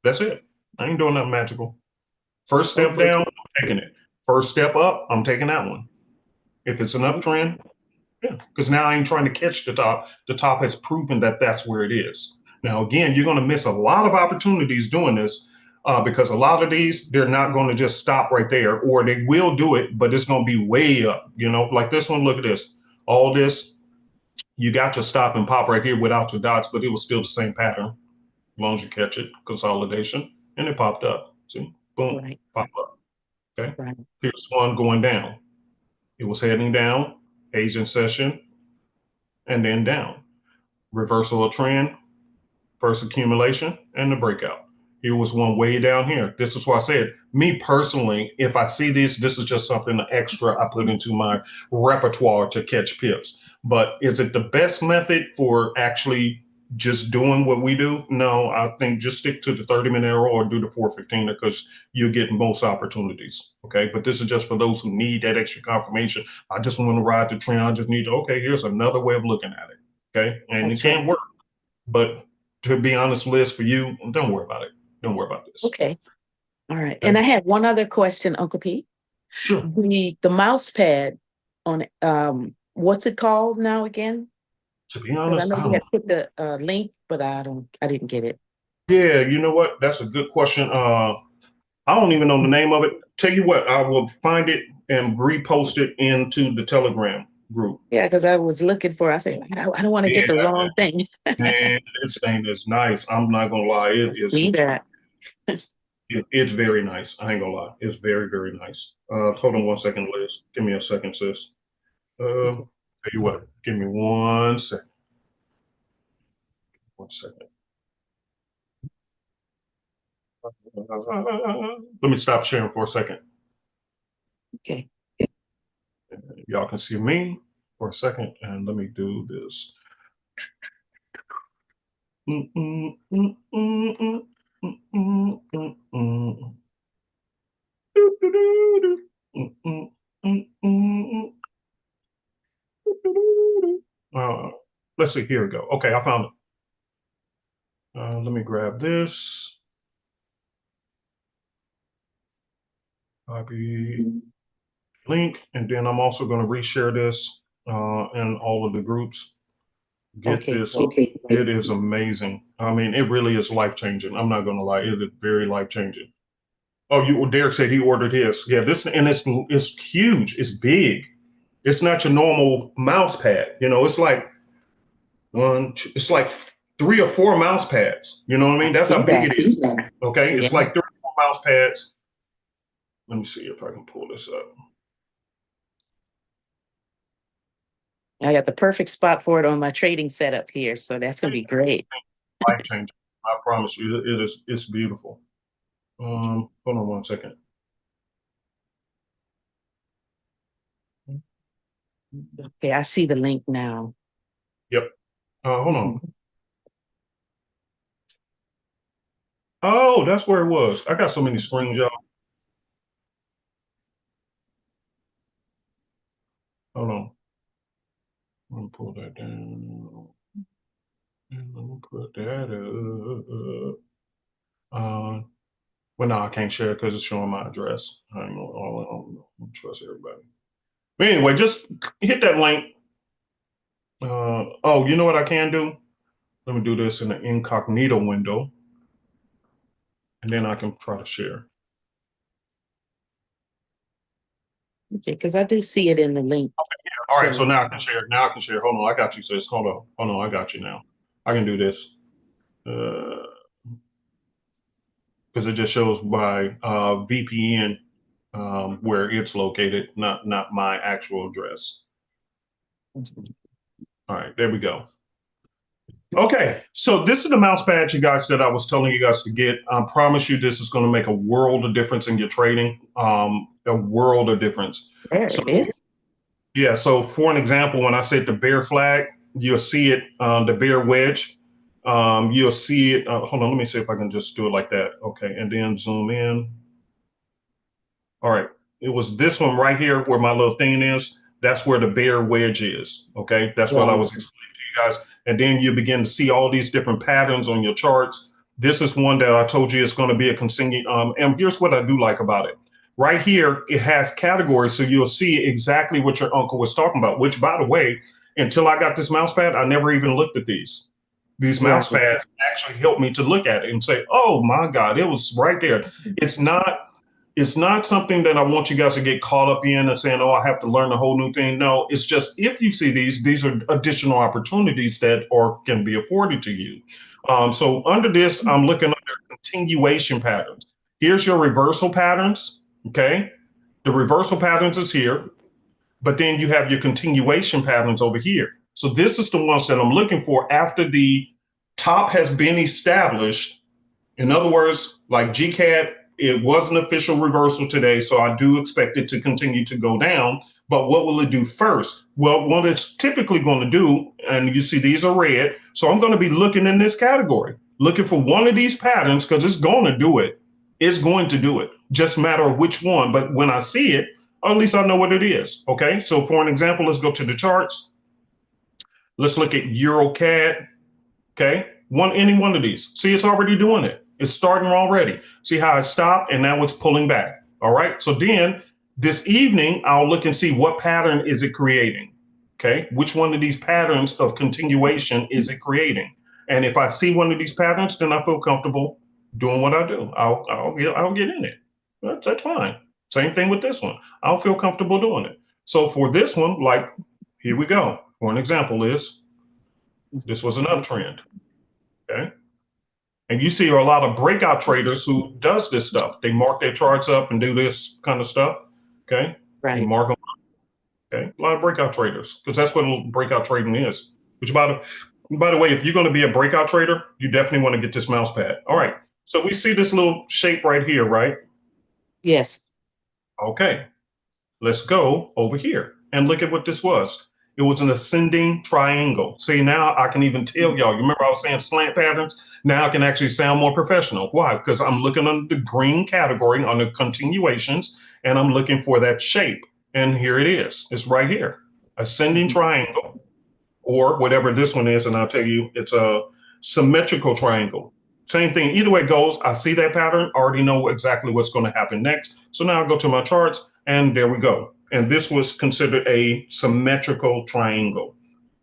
That's it. I ain't doing nothing magical. First step down, I'm taking it. First step up, I'm taking that one. If it's an uptrend, yeah, because now I ain't trying to catch the top. The top has proven that that's where it is. Now, again, you're going to miss a lot of opportunities doing this because a lot of these, they're not going to just stop right there, or they will do it, but it's going to be way up. You know, like this one, look at this. All this, you got your stop and pop right here without your dots, but it was still the same pattern. As long as you catch it, consolidation, and it popped up. See, boom, pop up. Okay. Here's one going down. It was heading down, Asian session, and then down. Reversal of trend, first accumulation, and the breakout. Here was one way down here. This is why I said, me personally, if I see this is just something extra I put into my repertoire to catch pips. But is it the best method for actually just doing what we do? No, I think just stick to the 30-minute arrow or do the 415 because you'll get most opportunities. Okay. But this is just for those who need that extra confirmation. I just want to ride the trend. I just need to, okay, here's another way of looking at it. Okay. And it can't work. But to be honest, Liz, for you, don't worry about it. Don't worry about this. Okay. All right. And I had one other question, Uncle Pete. Sure. The mouse pad on what's it called now again? To be honest, I know you had put the link, but I didn't get it. Yeah, you know what? That's a good question. I don't even know the name of it. Tell you what, I will find it and repost it into the Telegram. group. Yeah, because I was looking for, I said, I don't want to get the wrong thing. Man, this thing is nice. I'm not gonna lie. It is. See that. It's very nice. I ain't gonna lie. It's very, very nice. Hold on 1 second, Liz. Give me a second, sis. Tell you what. Give me 1 second. 1 second. Let me stop sharing for a second. Okay. Y'all can see me for a second, and let me do this. Let's see. Here we go. Okay, I found it. Let me grab this. Copy link, and then I'm also going to reshare this in all of the groups. Get this. Okay. It is amazing. I mean, it really is life-changing. I'm not going to lie. It is very life-changing. Oh, Derek said he ordered his. Yeah, this, and it's huge. It's big. It's not your normal mouse pad. You know, it's like it's like 3 or 4 mouse pads. You know what I mean? That's how big it is. Okay, it's like 3 or 4 mouse pads. Let me see if I can pull this up. I got the perfect spot for it on my trading setup here, so that's gonna be great. Life changing. I promise you, it is. It's beautiful. Hold on 1 second. Okay, I see the link now. Yep. Hold on. Oh, that's where it was. I got so many screens, y'all. Hold on. Let me pull that down. And let me put that up. Well, no, I can't share it because it's showing my address. I don't trust everybody. But anyway, just hit that link. Oh, you know what I can do? Let me do this in the incognito window. And then I can try to share. Okay, because I do see it in the link. Okay, yeah. All right, so now I can share. Now I can share. Hold on, I got you, sis. Hold on, I got you now. I can do this. Because it just shows by VPN where it's located, not my actual address. All right, there we go. Okay, so this is the mouse pad, you guys, that I was telling you guys to get. I promise you this is going to make a world of difference in your trading, a world of difference. There So, it is. yeah, so for an example, when I said the bear flag, you'll see it, the bear wedge. You'll see it. Hold on, let me see if I can just do it like that. Okay, and then zoom in. All right, it was this one right here where my little thing is. That's where the bear wedge is. Okay, that's what I was explaining to you guys. And then you begin to see all these different patterns on your charts. This is one that I told you is going to be a continuing. And here's what I do like about it. Right here, it has categories, so you'll see exactly what your uncle was talking about. Which, by the way, until I got this mouse pad, I never even looked at these. These mouse pads actually helped me to look at it and say, "Oh my God, it was right there." It's not something that I want you guys to get caught up in and saying, "Oh, I have to learn a whole new thing." No, it's just if you see these are additional opportunities that can be afforded to you. So under this, I'm looking under continuation patterns. Here's your reversal patterns. Okay, the reversal patterns is here, but then you have your continuation patterns over here. So this is the ones that I'm looking for after the top has been established. In other words, like GCAD, it was an official reversal today, so I do expect it to continue to go down. But what will it do first? Well, what it's typically going to do, and you see these are red, so I'm going to be looking in this category, looking for one of these patterns because it's going to do it. It's going to do it. Just a matter of which one. But when I see it, at least I know what it is. Okay, so for an example, let's go to the charts. Let's look at EuroCAD. Okay, any one of these. See, it's already doing it. It's starting already. See how it stopped and now it's pulling back. All right. So then this evening, I'll look and see what pattern is it creating. Okay. Which one of these patterns of continuation is it creating? And if I see one of these patterns, then I feel comfortable doing what I do. I'll get in it. That's fine. Same thing with this one. I'll feel comfortable doing it. So for this one, like here we go. For an example is, this was an uptrend, okay? And you see a lot of breakout traders who does this stuff. They mark their charts up and do this kind of stuff, okay? They Right. mark them up, okay? A lot of breakout traders, because that's what breakout trading is. Which, by the way, if you're going to be a breakout trader, you definitely want to get this mouse pad. All right, so we see this little shape right here, right? Yes. Okay, let's go over here and look at what this was. It was an ascending triangle. See, now I can even tell y'all, you remember I was saying slant patterns? Now I can actually sound more professional. Why? Because I'm looking under the green category on the continuations, and I'm looking for that shape. And here it is. It's right here. Ascending triangle, or whatever this one is, and I'll tell you, it's a symmetrical triangle. Same thing. Either way it goes, I see that pattern, already know exactly what's going to happen next. So now I go to my charts, and there we go. And this was considered a symmetrical triangle.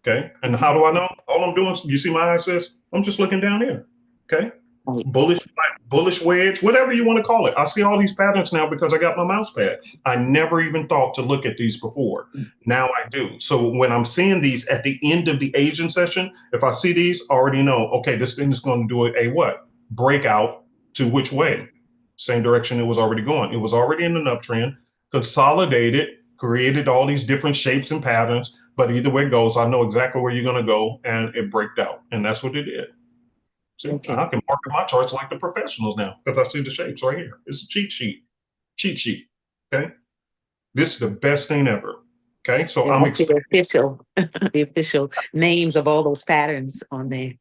Okay. And how do I know? All I'm doing, you see my axis? I'm just looking down here. Okay. Right. Bullish wedge, whatever you want to call it. I see all these patterns now because I got my mouse pad. I never even thought to look at these before. Now I do. So when I'm seeing these at the end of the Asian session, if I see these, I already know, okay, this thing is going to do a what? Breakout to which way? Same direction it was already going. It was already in an uptrend, consolidated, created all these different shapes and patterns. But either way it goes, I know exactly where you're going to go, and it breaked out. And that's what it did. See, Okay. I can mark my charts like the professionals now because I see the shapes right here. It's a cheat sheet. Cheat sheet. Okay. This is the best thing ever. Okay. So Yeah, I'm I see the expecting the official names of all those patterns on there.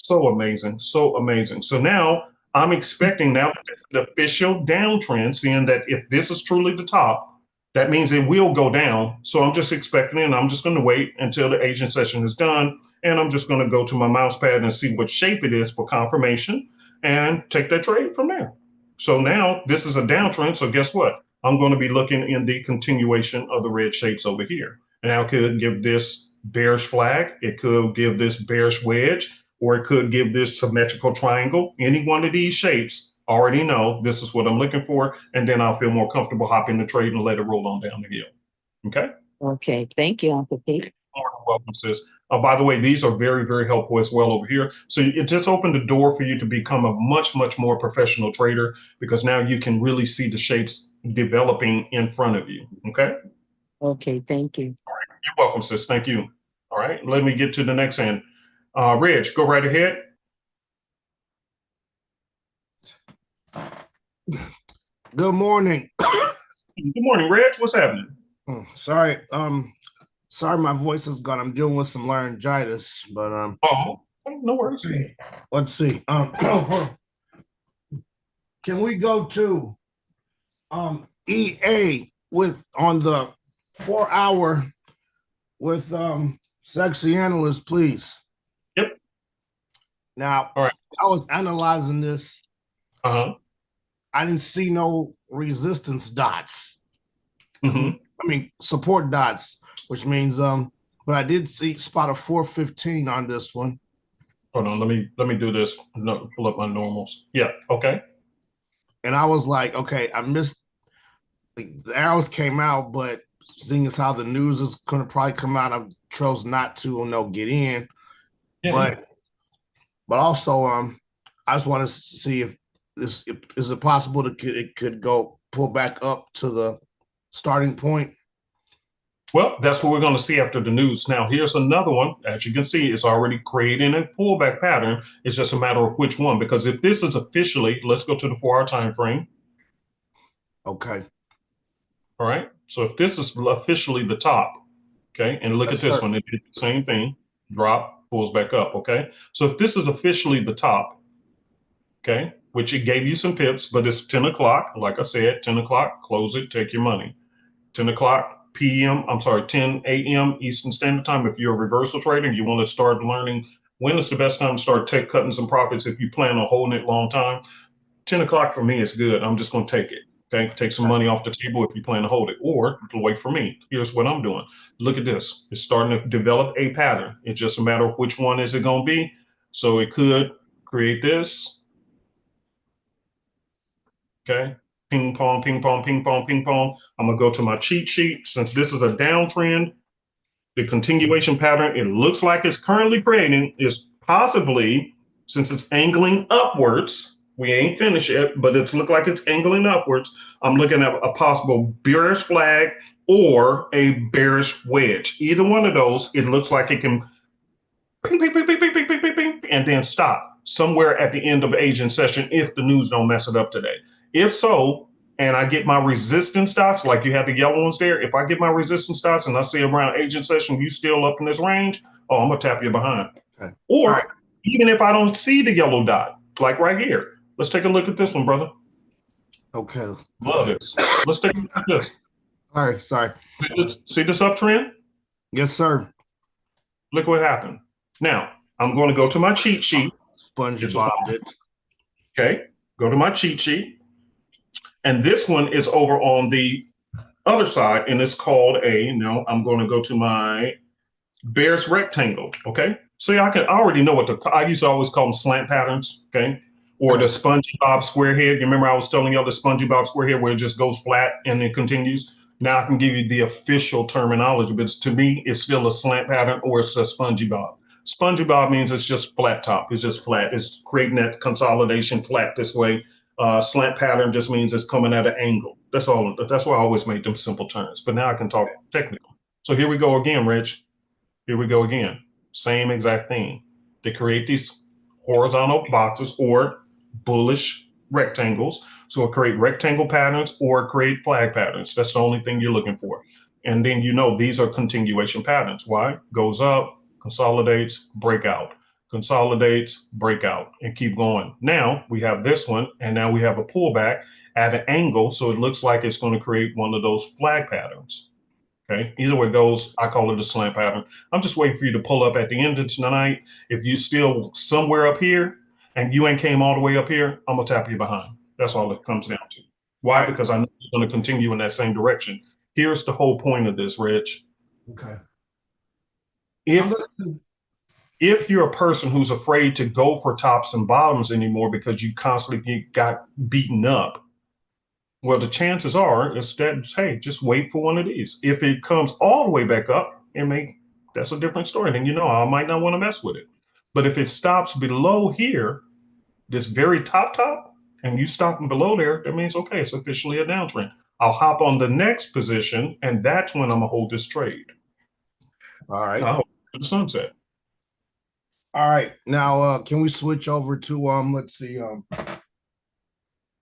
so amazing. So amazing. So now I'm expecting now the official downtrend, seeing that if this is truly the top, that means it will go down. So I'm just expecting it, and I'm just going to wait until the Asian session is done. And I'm just going to go to my mouse pad and see what shape it is for confirmation and take that trade from there. So now this is a downtrend. So guess what? I'm going to be looking in the continuation of the red shapes over here. And I could give this bearish flag. It could give this bearish wedge, or it could give this symmetrical triangle. Any one of these shapes, already know this is what I'm looking for. And then I'll feel more comfortable hopping the trade and let it roll on down the hill. Okay. Okay. Thank you, Uncle Pete. More than welcome, sis. By the way, these are very, very helpful as well over here. So it just opened the door for you to become a much, much more professional trader, because now you can really see the shapes developing in front of you. Okay. Okay. Thank you. All right. You're welcome, sis. Thank you. All right. Let me get to the next end. Reg, go right ahead. Good morning. Good morning, Reg. What's happening? Sorry, sorry my voice is gone. I'm dealing with some laryngitis, but Oh, no worries. let's see. Can we go to EA with on the 4 hour with sexy analyst, please? Yep. Now, all right. I was analyzing this. Uh-huh. I didn't see no resistance dots. Mm-hmm. I mean support dots, which means but I did see spot a 415 on this one. Hold on, let me do this. No, pull up my normals. Yeah, okay. And I was like, okay, I missed the arrows came out, but seeing as how the news is gonna probably come out, I chose not to get in. Yeah. But also I just want to see if this is it possible that it could go pull back up to the starting point. Well, that's what we're going to see after the news. Now, here's another one. As you can see, it's already creating a pullback pattern. It's just a matter of which one, because if this is officially, let's go to the 4 hour time frame. Okay. All right. So if this is officially the top, okay, and look at this one, it did the same thing, drop, pulls back up, okay? So if this is officially the top, okay, which it gave you some pips, but it's 10 o'clock, like I said, 10 o'clock, close it, take your money. 10 o'clock p.m., 10 a.m. Eastern Standard Time. If you're a reversal trader, you want to start learning when is the best time to start cutting some profits if you plan on holding it long time. 10 o'clock for me is good. I'm just going to take it. Okay, take some money off the table if you plan to hold it, or wait for me. Here's what I'm doing. Look at this. It's starting to develop a pattern. It's just a matter of which one is it going to be. So it could create this. Okay. Ping pong, ping pong, ping pong, ping pong. I'm going to go to my cheat sheet. Since this is a downtrend, The continuation pattern it looks like it's currently creating is possibly, since it's angling upwards, we ain't finished yet, but it's look like it's angling upwards. I'm looking at a possible bearish flag or a bearish wedge. Either one of those, it looks like it can ping, ping, ping, ping, ping, ping, ping, ping, ping, and then stop somewhere at the end of agent session if the news don't mess it up today. If so, and I get my resistance dots, like you have the yellow ones there, if I get my resistance dots and I see around agent session, you still up in this range, oh, I'm gonna tap you behind. Okay. Or All right. even if I don't see the yellow dot, like right here, let's take a look at this one, brother. Okay. Love it. Let's take a look at this. All right. Sorry. See this uptrend? Yes, sir. Look what happened. Now, I'm going to go to my cheat sheet. SpongeBob it. Okay, go to my cheat sheet. And this one is over on the other side, and it's called now I'm going to go to my bearish rectangle, okay? See, I already know I used to always call them slant patterns, okay? Or the SpongeBob square head. You remember I was telling you the SpongeBob square head where it just goes flat and then continues? Now I can give you the official terminology, but to me, it's still a slant pattern or it's a SpongeBob. SpongeBob means it's just flat top. It's just flat. It's creating that consolidation flat this way. Slant pattern just means it's coming at an angle. That's all. That's why I always made them simple terms. But now I can talk technical. So here we go again, Rich. Here we go again. Same exact thing. They create these horizontal boxes or bullish rectangles. So it create rectangle patterns or create flag patterns. That's the only thing you're looking for. And then these are continuation patterns. Why? Goes up, consolidates, breakout, consolidates, breakout, and keep going. Now we have this one, and now we have a pullback at an angle. So it looks like it's going to create one of those flag patterns. Okay, either way it goes, I call it a slant pattern. I'm just waiting for you to pull up at the end of tonight. If you still somewhere up here and you ain't came all the way up here, I'm gonna tap you behind. That's all it comes down to. Why? Right. Because I know it's going to continue in that same direction. Here's the whole point of this, Rich. Okay. If you're a person who's afraid to go for tops and bottoms anymore because you constantly got beaten up, well, the chances are is that, hey, just wait for one of these. If it comes all the way back up, that's a different story. Then I might not want to mess with it. But if it stops below here, this very top, and you stopping below there, that means, okay, it's officially a downtrend. I'll hop on the next position, and that's when I'm gonna hold this trade. All right. I'll hold it to the sunset. All right. Now, can we switch over to let's see,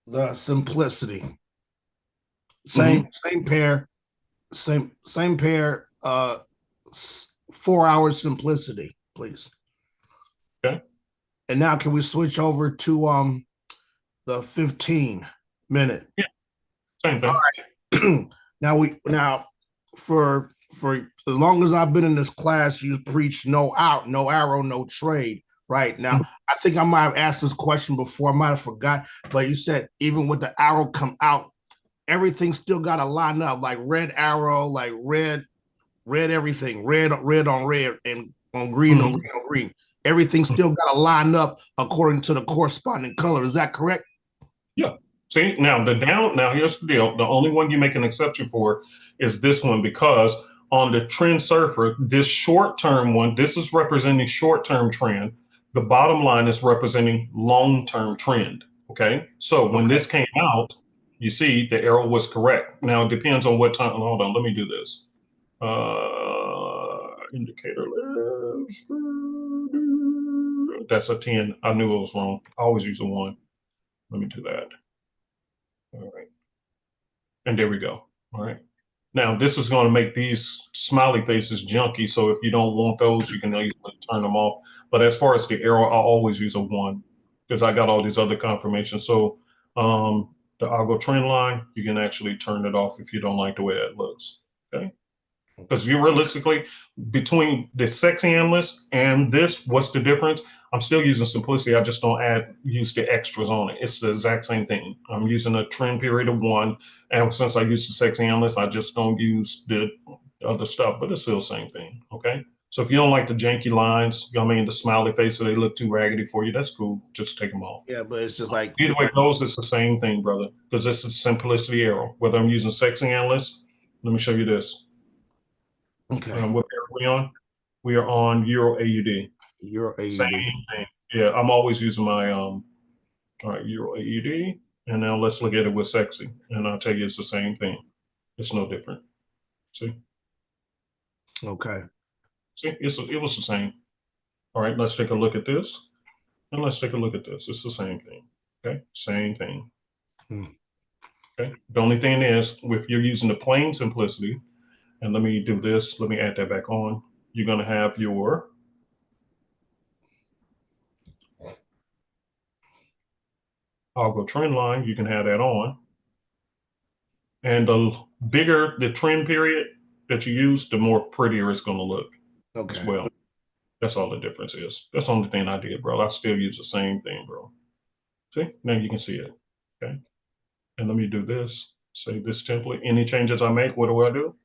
the simplicity. Same pair, same pair. 4 hour simplicity, please. Okay. And now, can we switch over to the 15-minute? Yeah. Same thing. All right. now for as long as I've been in this class, you preach no arrow, no trade. Right now, I think I might have asked this question before. I might have forgot, but you said even with the arrow come out, everything still got to line up, like red arrow, like red everything, red on red, and on green on green on green. Everything still got to line up according to the corresponding color. Is that correct? Yeah. See, now here's the deal. The only one you make an exception for is this one, because on the trend surfer, this short-term one, this is representing short-term trend. The bottom line is representing long-term trend. Okay. So when this came out, you see the arrow was correct. Now it depends on what time. Hold on, let me do this. Indicator left. That's a 10. I knew it was wrong. I always use a 1. Let me do that. All right. And there we go. All right. Now this is going to make these smiley faces junky. So if you don't want those, you can easily turn them off. But as far as the arrow, I always use a 1 because I got all these other confirmations. So the algo trend line, you can actually turn it off if you don't like the way that looks. Okay. Because you realistically, between the sexy analyst and this, what's the difference? I'm still using simplicity. I just don't use the extras on it. It's the exact same thing. I'm using a trend period of 1. And since I use the sexy analyst, I just don't use the other stuff, but it's still the same thing. Okay. So if you don't like the janky lines, the smiley faces, they look too raggedy for you, that's cool. Just take them off. Yeah, but it's just like either way it goes, it's the same thing, brother, because this is simplicity arrow. Whether I'm using sexy analyst, let me show you this. Okay. What pair are we on? We are on Euro AUD. Euro Same AUD. thing. Yeah, I'm always using my all right, Euro AUD. And now let's look at it with sexy. And I'll tell you it's the same thing. It's no different. See? Okay. See, it was the same. All right, let's take a look at this. And let's take a look at this. It's the same thing. Okay, same thing. Okay, the only thing is, if you're using the plain simplicity, and let me do this, let me add that back on. You're going to have your algo trend line. You can have that on. And the bigger the trend period that you use, the more prettier it's going to look as well. That's all the difference is. That's the only thing I did, bro. I still use the same thing, bro. See, now you can see it. Okay. And let me do this. Save this template. Any changes I make, what do?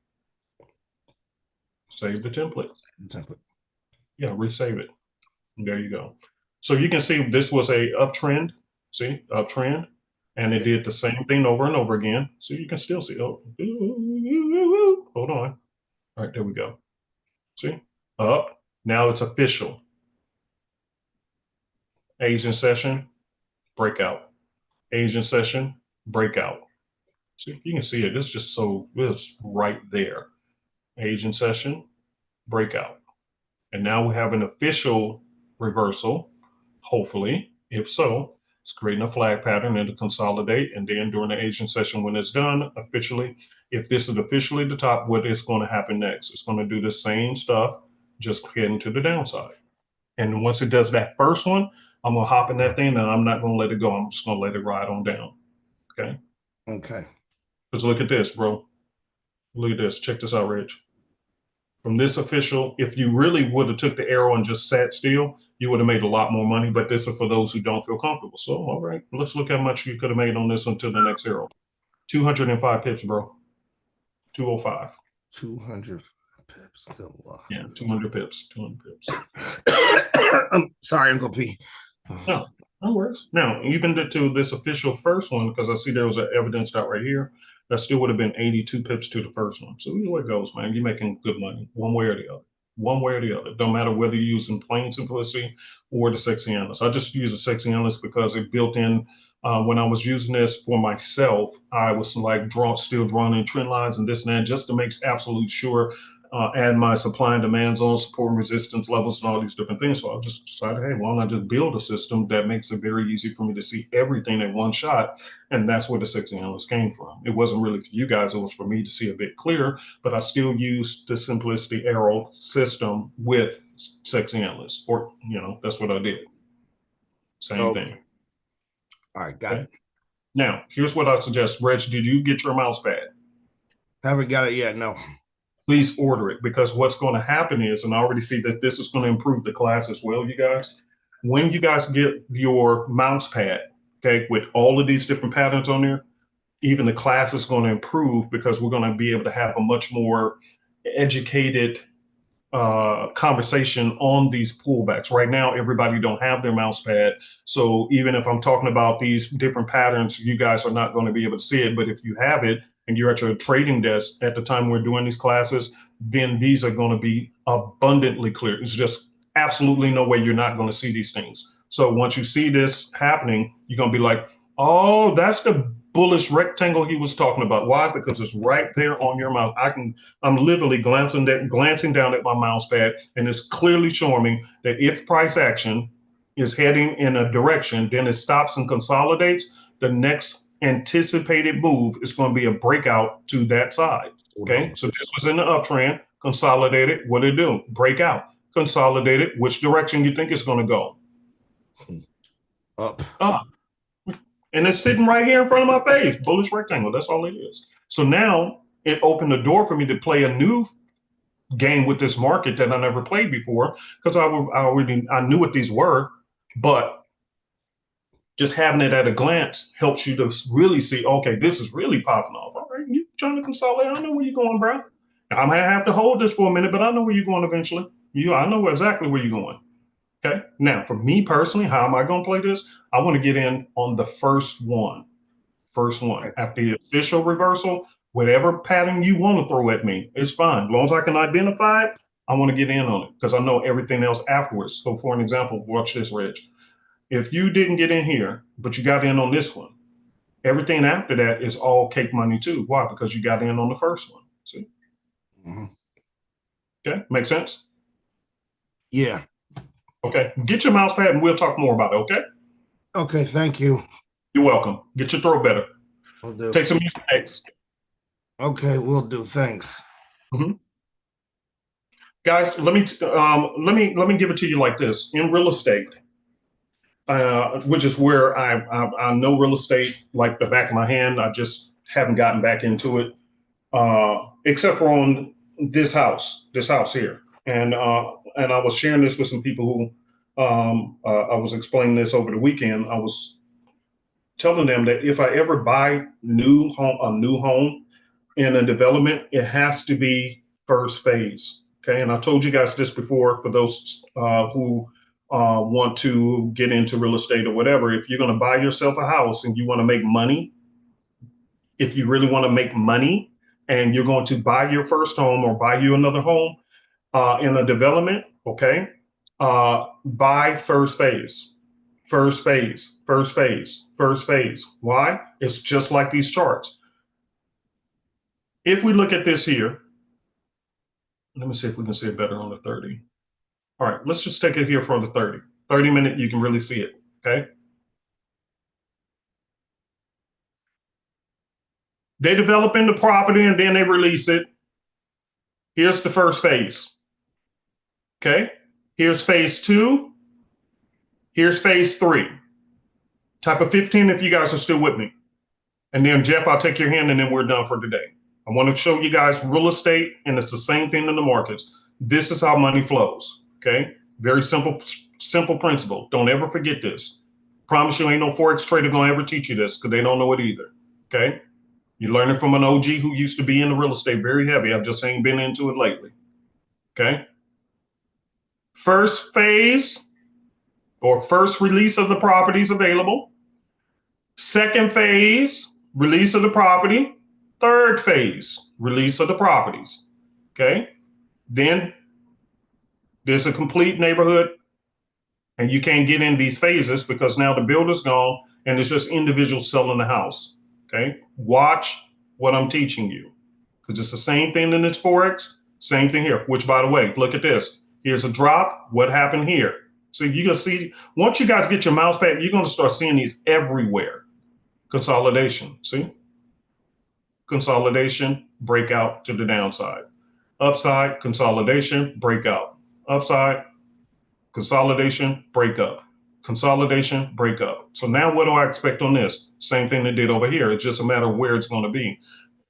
Save the template. Yeah, resave it. And there you go. So you can see this was a uptrend. See, uptrend. And it did the same thing over and over again. So you can still see. Oh, hold on. All right, there we go. See, up. Now it's official. Asian session, breakout. Asian session, breakout. See, you can see it. It's just so, it's right there. Asian session, breakout. And now we have an official reversal, hopefully. If so, it's creating a flag pattern and to consolidate. And then during the Asian session, when it's done officially, if this is officially the top, what is going to happen next? It's going to do the same stuff, just heading to the downside. And once it does that first one, I'm going to hop in that thing and I'm not going to let it go. I'm just going to let it ride on down. Okay. Okay. Because look at this, bro. Look at this. Check this out, Rich. From this official, if you really would have took the arrow and just sat still, you would have made a lot more money. But this is for those who don't feel comfortable. So, all right, let's look how much you could have made on this until the next arrow. 205 pips, bro. 205. 200 pips. Good luck. Yeah, 200 pips. 200 pips. I'm sorry, I'm gonna pee. No, no worries. Now, even to this official first one, because I see there was an evidence out right here, that still would have been 82 pips to the first one. So either way it goes, man, you're making good money one way or the other. One way or the other. Don't matter whether you're using plain simplicity or the sexy analyst. I just use the sexy analyst because it built in. When I was using this for myself, I was like still drawing in trend lines and this and that just to make absolutely sure. Add my supply and demand zones, support and resistance levels, and all these different things. So I just decided, hey, why don't I just build a system that makes it very easy for me to see everything in one shot? And that's where the sexy analyst came from. It wasn't really for you guys. It was for me to see a bit clearer, but I still used the simplicity arrow system with sexy analyst, or, that's what I did. Same thing. All right, got it. Now, here's what I suggest. Reg, did you get your mouse pad? Haven't got it yet, no. Please order it, because what's going to happen is, and I already see that this is going to improve the class as well, you guys. When you guys get your mouse pad, okay, with all of these different patterns on there, even the class is going to improve because we're going to be able to have a much more educated conversation on these pullbacks. Right now, everybody don't have their mouse pad. So even if I'm talking about these different patterns, you guys are not going to be able to see it. But if you have it and you're at your trading desk at the time we're doing these classes, then these are going to be abundantly clear. It's just absolutely no way you're not going to see these things. So once you see this happening, you're going to be like, oh, that's the bullish rectangle he was talking about. Why? Because it's right there on your mouse. I'm literally glancing down at my mouse pad, and it's clearly showing me that if price action is heading in a direction, then it stops and consolidates. The next anticipated move is going to be a breakout to that side. Okay, so this was in the uptrend, consolidated. What did it do? Breakout, consolidated. Which direction you think it's going to go? Up. Up. And it's sitting right here in front of my face, bullish rectangle. That's all it is. So now it opened the door for me to play a new game with this market that I never played before, because I knew what these were, but just having it at a glance helps you to really see, okay, this is really popping off. All right, you trying to consolidate. I know where you're going, bro. I might have to hold this for a minute, but I know where you're going eventually. I know exactly where you're going. Okay. Now, for me personally, how am I going to play this? I want to get in on the first one. After the official reversal, Whatever pattern you want to throw at me, it's fine. As long as I can identify it, I want to get in on it because I know everything else afterwards. So for an example, watch this, Reg. If you didn't get in here, but you got in on this one, everything after that is all cake money too. Why? Because you got in on the first one. See? Okay, make sense? Yeah. Okay, get your mouse pad and we'll talk more about it, okay? Okay, thank you. You're welcome. Get your throw better. Will do. Take some music next. Okay, will do. Thanks. Guys, let me give it to you like this. In real estate, which is where I know real estate like the back of my hand. I just haven't gotten back into it, except for on this house here. And I was sharing this with some people who I was explaining this over the weekend. I was telling them that if I ever buy a new home in a development, it has to be first phase. Okay, and I told you guys this before for those who want to get into real estate or whatever. If you're going to buy yourself a house and you want to make money, if you really want to make money and you're going to buy your first home or buy you another home in a development, okay, buy first phase. First phase, first phase, first phase. Why? It's just like these charts. If we look at this here, let me see if we can see it better on the 30. All right, let's just take it here for the 30. 30-minute, you can really see it, okay? They develop into property and then they release it. Here's the first phase, okay? Here's phase 2. Here's phase 3. Type of 15 if you guys are still with me. And then Jeff, I'll take your hand and then we're done for today. I want to show you guys real estate, and it's the same thing in the markets. This is how money flows, okay? Very simple principle. Don't ever forget this. Promise you ain't no Forex trader gonna ever teach you this because they don't know it either, okay? You're learning from an OG who used to be in the real estate very heavy. I just ain't been into it lately, okay? First phase or first release of the properties available. Second phase, release of the property. Third phase, release of the properties, okay? Then there's a complete neighborhood and you can't get in these phases because now the builder's gone and it's just individuals selling the house, okay? Watch what I'm teaching you because it's the same thing in its Forex, same thing here, which by the way, look at this. Here's a drop, what happened here? So you're gonna see, once you guys get your mouse pad, you're gonna start seeing these everywhere. Consolidation, see? Consolidation, breakout to the downside. Upside, consolidation, breakout. Upside, consolidation, breakup. Consolidation, breakup. So now what do I expect on this? Same thing they did over here. It's just a matter of where it's going to be.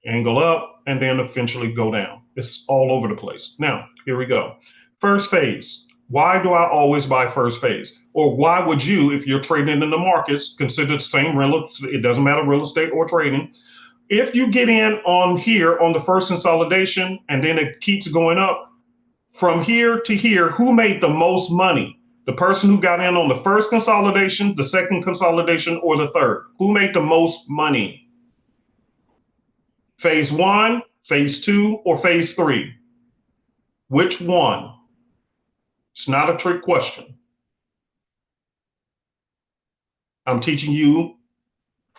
Angle up and then eventually go down. It's all over the place. Now, here we go. First phase. Why do I always buy first phase? Or why would you, if you're trading in the markets, consider the same it doesn't matter real estate or trading. If you get in on here on the first consolidation and then it keeps going up from here to here, who made the most money? The person who got in on the first consolidation, the second consolidation, or the third? Who made the most money? Phase 1, phase 2, or phase 3? Which one? It's not a trick question. I'm teaching you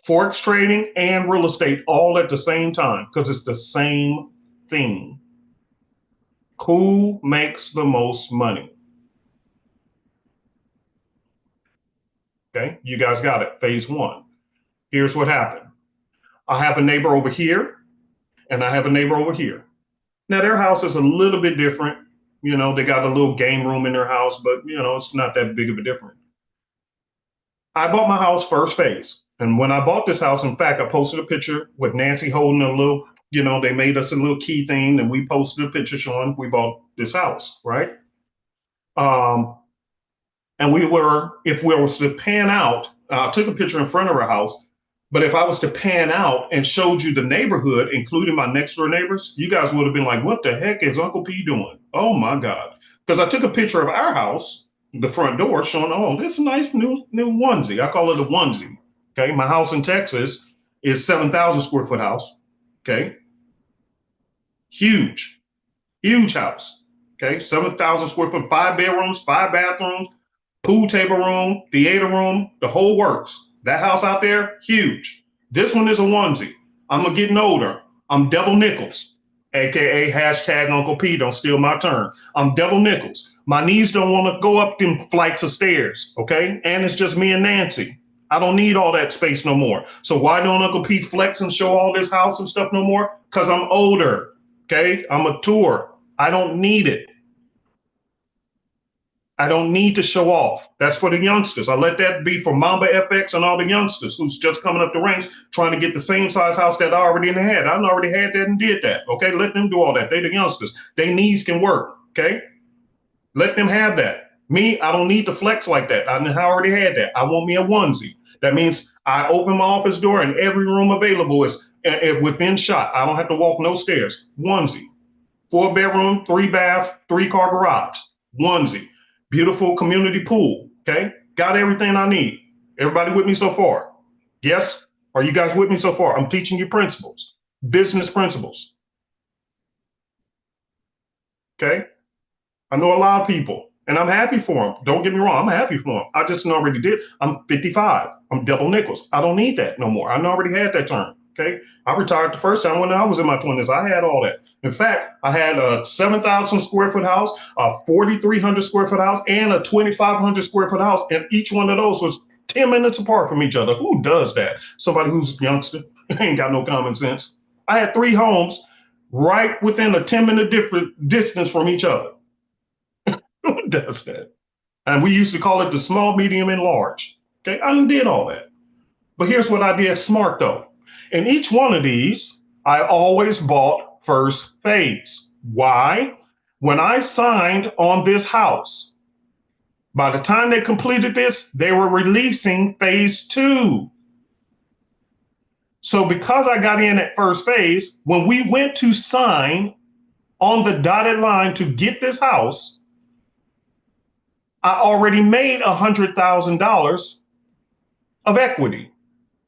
Forex trading and real estate all at the same time because it's the same thing. Who makes the most money? Okay, you guys got it. Phase 1. Here's what happened. I have a neighbor over here and I have a neighbor over here. Now their house is a little bit different. You know, they got a little game room in their house, but you know, it's not that big of a difference. I bought my house first phase. And when I bought this house, in fact, I posted a picture with Nancy holding a little, you know, they made us a little key thing and we posted a picture showing we bought this house, right? And if we was to pan out, I took a picture in front of our house, but if I was to pan out and showed you the neighborhood, including my next door neighbors, you guys would have been like, what the heck is Uncle P doing? Oh my God. Because I took a picture of our house, the front door, showing, oh, this is a nice new onesie. I call it a onesie. Okay, my house in Texas is 7,000 square foot house. Okay, Huge, huge house. Okay, 7,000 square foot, 5 bedrooms, 5 bathrooms, pool table room, theater room, the whole works. That house out there, huge. This one is a onesie. I'm getting older. I'm double nickels, AKA hashtag Uncle P, don't steal my turn. I'm double nickels. My knees don't want to go up them flights of stairs, okay? And it's just me and Nancy. I don't need all that space no more. So why don't Uncle P flex and show all this house and stuff no more? Because I'm older, okay? I'm mature. I don't need it. I don't need to show off. That's for the youngsters. I let that be for Mamba FX and all the youngsters who's just coming up the ranks trying to get the same size house that I already had. I already had that and did that. Okay, let them do all that. They the youngsters. Their knees can work. Okay, let them have that. Me, I don't need to flex like that. I already had that. I want me a onesie. That means I open my office door and every room available is within shot. I don't have to walk no stairs. Onesie. 4 bedroom, 3 bath, 3 car garage. Onesie. Beautiful community pool, okay? Got everything I need. Everybody with me so far? Yes? Are you guys with me so far? I'm teaching you principles, business principles. Okay? I know a lot of people, and I'm happy for them. Don't get me wrong, I'm happy for them. I just already did. I'm 55. I'm double nickels. I don't need that no more. I already had that term. Okay, I retired the first time when I was in my 20s. I had all that. In fact, I had a 7,000 square foot house, a 4,300 square foot house, and a 2,500 square foot house. And each one of those was 10 minutes apart from each other. Who does that? Somebody who's youngster, ain't got no common sense. I had 3 homes right within a 10-minute different distance from each other. Who does that? And we used to call it the small, medium, and large. Okay, I did all that. But here's what I did smart though. In each one of these, I always bought first phase. Why? When I signed on this house, by the time they completed this, they were releasing phase 2. So because I got in at first phase, when we went to sign on the dotted line to get this house, I already made $100,000 of equity.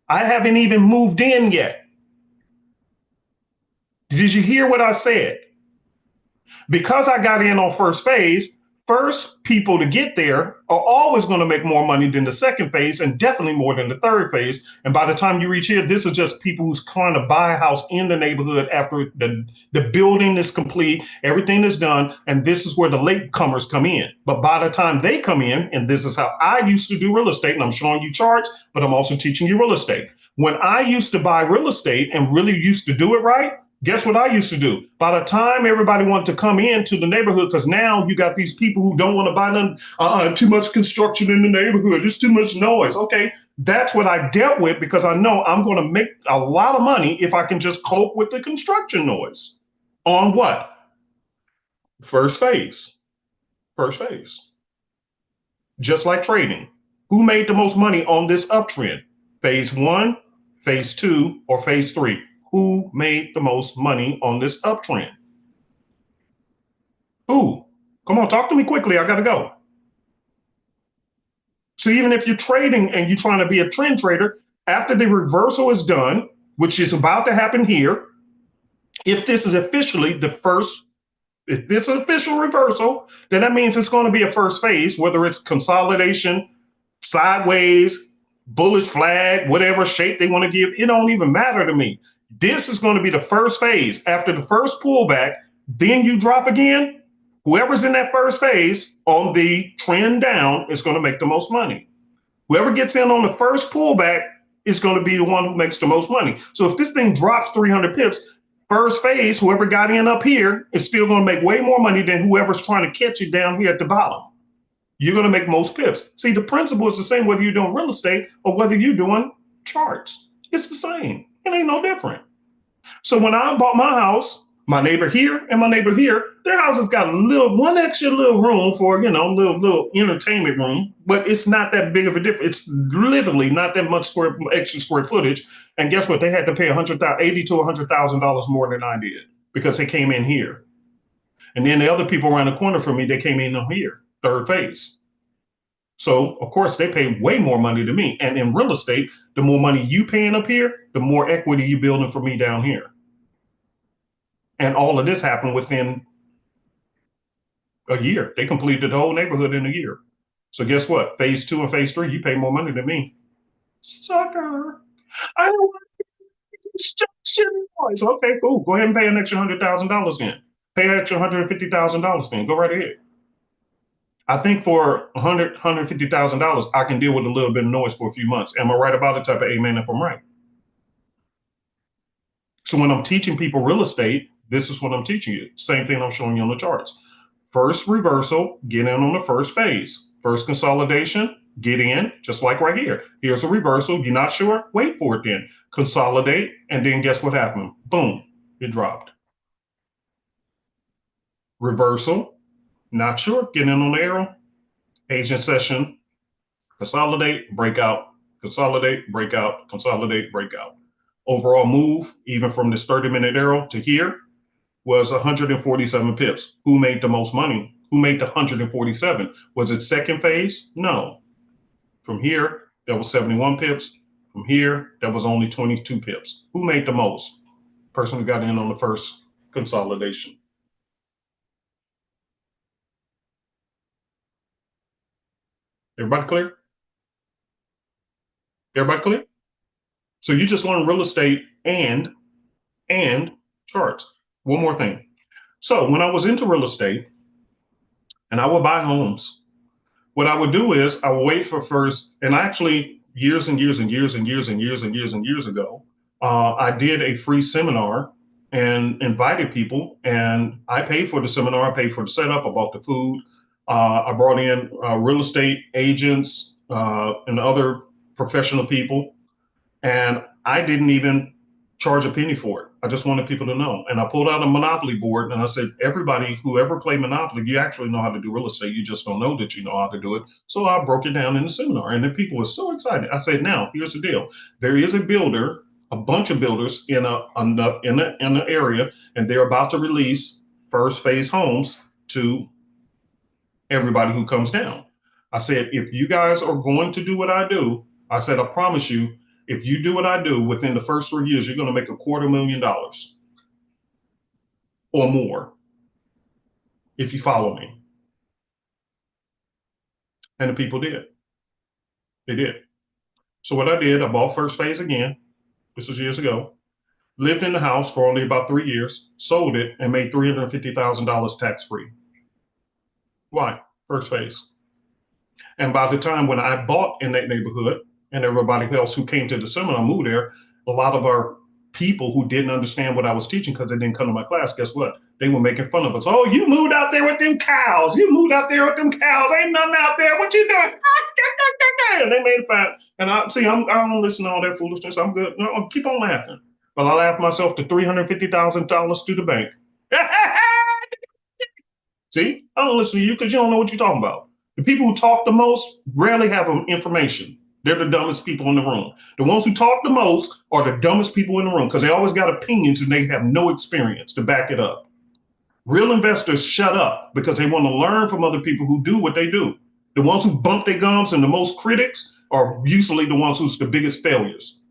I haven't even moved in yet. Did you hear what I said? Because I got in on first phase, first people to get there are always going to make more money than the second phase and definitely more than the third phase. And by the time you reach here, this is just people who's trying to buy a house in the neighborhood after the building is complete, everything is done, and this is where the latecomers come in. But by the time they come in, and this is how I used to do real estate, and I'm showing you charts, but I'm also teaching you real estate. When I used to buy real estate and really used to do it right, guess what I used to do? By the time everybody wanted to come into the neighborhood, because now you got these people who don't want to buy them, too much construction in the neighborhood, there's too much noise. Okay, that's what I dealt with because I know I'm going to make a lot of money if I can just cope with the construction noise. On what? First phase. First phase. Just like trading. Who made the most money on this uptrend? Phase 1, phase 2, or phase 3? Who made the most money on this uptrend? Who? Come on, talk to me quickly. I got to go. So even if you're trading and you're trying to be a trend trader, after the reversal is done, which is about to happen here, if this is officially the first, if this is an official reversal, then that means it's going to be a first phase, whether it's consolidation, sideways, bullish flag, whatever shape they want to give, it don't even matter to me. This is going to be the first phase. After the first pullback, then you drop again. Whoever's in that first phase on the trend down is going to make the most money. Whoever gets in on the first pullback is going to be the one who makes the most money. So if this thing drops 300 pips, first phase, whoever got in up here is still going to make way more money than whoever's trying to catch it down here at the bottom. You're going to make most pips. See, the principle is the same whether you're doing real estate or whether you're doing charts. It's the same. It ain't no different. So when I bought my house, my neighbor here and my neighbor here, their houses got one extra little room for, little entertainment room, but it's not that big of a difference. It's literally not that much extra square footage. And guess what? They had to pay $80,000 to $100,000 more than I did because they came in here. And then the other people around the corner from me, they came in here, third phase. So, of course, they pay way more money than me. And in real estate, the more money you paying up here, the more equity you building for me down here. And all of this happened within a year. They completed the whole neighborhood in a year. So guess what? Phase 2 and phase 3, you pay more money than me. Sucker. I don't want construction noise. Okay, cool. Go ahead and pay an extra $100,000 then. Pay an extra $150,000 then. Go right ahead. I think for $150,000, I can deal with a little bit of noise for a few months. Am I right about it? Type of amen if I'm right. So when I'm teaching people real estate, this is what I'm teaching you. Same thing I'm showing you on the charts. First reversal, get in on the first phase. First consolidation, get in, just like right here. Here's a reversal. You're not sure? Wait for it then. Consolidate, and then guess what happened? Boom, it dropped. Reversal, not sure? Get in on the arrow. Agent session, consolidate, breakout, consolidate, breakout, consolidate, breakout. Overall move, even from this 30-minute arrow to here, was 147 pips. Who made the most money? Who made the 147? Was it second phase? No. From here, that was 71 pips. From here, that was only 22 pips. Who made the most? Person who got in on the first consolidation. Everybody clear? Everybody clear? So you just learned real estate and charts. One more thing. So when I was into real estate and I would buy homes, what I would do is I would wait for first, and actually years ago, I did a free seminar and invited people, and I paid for the seminar, I paid for the setup, I bought the food, I brought in real estate agents and other professional people, and I didn't even charge a penny for it. I just wanted people to know. And I pulled out a Monopoly board and I said, everybody who ever played Monopoly, you actually know how to do real estate. You just don't know that you know how to do it. So I broke it down in the seminar, and the people were so excited. I said, now here's the deal. There is a builder, a bunch of builders in an area, and they're about to release first phase homes to everybody who comes down. I said, if you guys are going to do what I do, I said, I promise you, if you do what I do within the first 3 years, you're going to make $250,000 or more if you follow me. And the people did. They did. So what I did, I bought first phase again. This was years ago. Lived in the house for only about 3 years, sold it, and made $350,000 tax-free. Why? First phase. And by the time when I bought in that neighborhood, and everybody else who came to the seminar moved there, a lot of our people who didn't understand what I was teaching because they didn't come to my class, guess what? They were making fun of us. Oh, you moved out there with them cows. You moved out there with them cows. Ain't nothing out there. What you doing? And they made fun. And I don't listen to all that foolishness. I'm good. No, I'll keep on laughing. But I laughed myself to $350,000 to the bank. See, I don't listen to you because you don't know what you're talking about. The people who talk the most rarely have information. They're the dumbest people in the room. The ones who talk the most are the dumbest people in the room because they always got opinions and they have no experience to back it up. Real investors shut up because they want to learn from other people who do what they do. The ones who bump their gums and the most critics are usually the ones who's the biggest failures.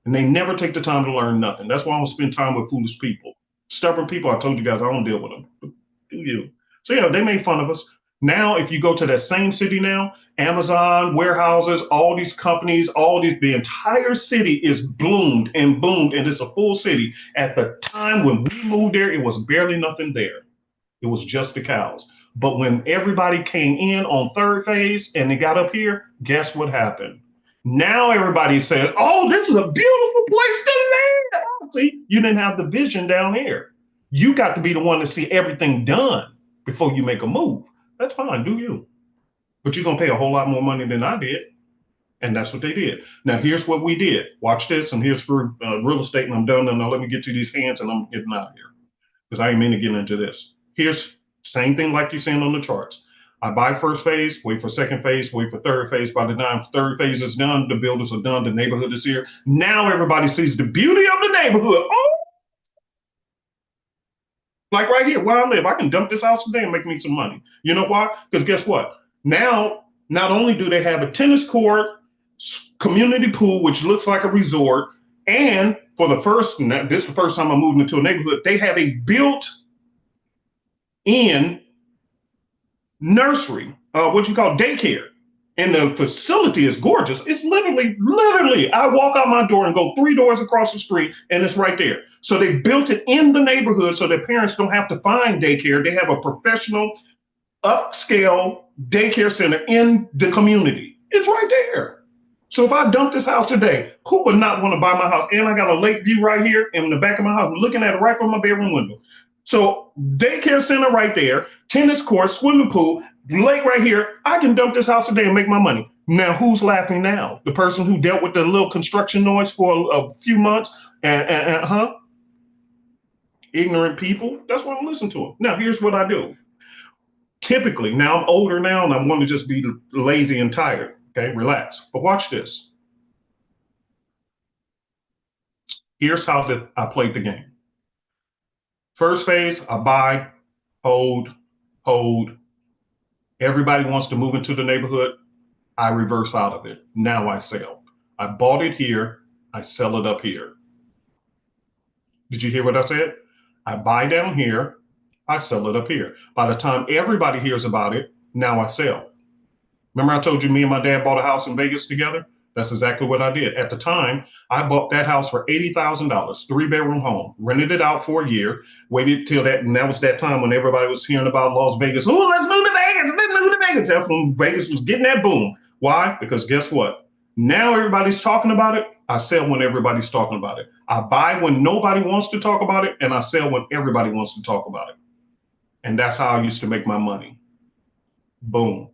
And they never take the time to learn nothing. That's why I don't spend time with foolish people. Stubborn people, I told you guys, I don't deal with them. Do you? So yeah, they made fun of us. Now, if you go to that same city now, Amazon, warehouses, all these companies, the entire city is bloomed, and it's a full city. At the time when we moved there, it was barely nothing there. It was just the cows. But when everybody came in on third phase and they got up here, guess what happened? Now everybody says, oh, this is a beautiful place to live. See, you didn't have the vision down here. You got to be the one to see everything done before you make a move. That's fine, do you? But you're going to pay a whole lot more money than I did. And that's what they did. Now, here's what we did. Watch this, and here's for real estate, and I'm done. And now let me get to these hands, and I'm getting out of here because I ain't mean to get into this. Here's same thing like you're seeing on the charts. I buy first phase, wait for second phase, wait for third phase. By the time third phase is done, the builders are done, the neighborhood is here. Now everybody sees the beauty of the neighborhood. Oh! Like right here where I live, I can dump this house today and make me some money. You know why? Because guess what? Now, not only do they have a tennis court, community pool, which looks like a resort, and for the first, this is the first time I moved into a neighborhood, they have a built-in nursery, what you call daycare. And the facility is gorgeous. It's literally, I walk out my door and go 3 doors across the street and it's right there. So they built it in the neighborhood so that parents don't have to find daycare. They have a professional, upscale daycare center in the community. It's right there. So if I dump this house today, who would not want to buy my house? And I got a lake view right here in the back of my house, looking at it right from my bedroom window. So daycare center right there, tennis court, swimming pool, lake right here. I can dump this house today and make my money. Now, who's laughing now? The person who dealt with the little construction noise for a few months ignorant people. That's why I listen to them. Now, here's what I do. Typically, now I'm older now and I want to just be lazy and tired. Okay, relax. But watch this. Here's how I played the game. First phase, I buy, hold. Everybody wants to move into the neighborhood. I reverse out of it. Now I sell. I bought it here. I sell it up here. Did you hear what I said? I buy down here. I sell it up here. By the time everybody hears about it, now I sell. Remember I told you me and my dad bought a house in Vegas together? That's exactly what I did. At the time, I bought that house for $80,000, 3-bedroom home, rented it out for a year, waited till that, and that was that time when everybody was hearing about Las Vegas. Oh, let's move to Vegas, let's move to Vegas. That's when Vegas was getting that boom. Why? Because guess what? Now everybody's talking about it. I sell when everybody's talking about it. I buy when nobody wants to talk about it, and I sell when everybody wants to talk about it. And that's how I used to make my money. Boom.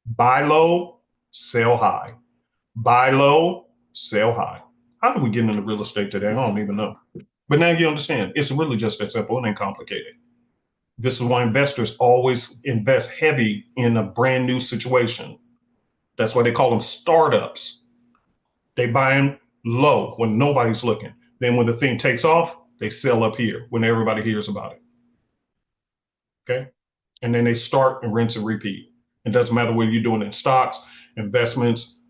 Buy low, sell high. Buy low, sell high. How do we get into real estate today? I don't even know. But now you understand. It's really just that simple. It ain't complicated. This is why investors always invest heavy in a brand new situation. That's why they call them startups. They buy them low when nobody's looking. Then when the thing takes off, they sell up here when everybody hears about it. Okay? And then they start and rinse and repeat. It doesn't matter whether you're doing it in stocks, investments,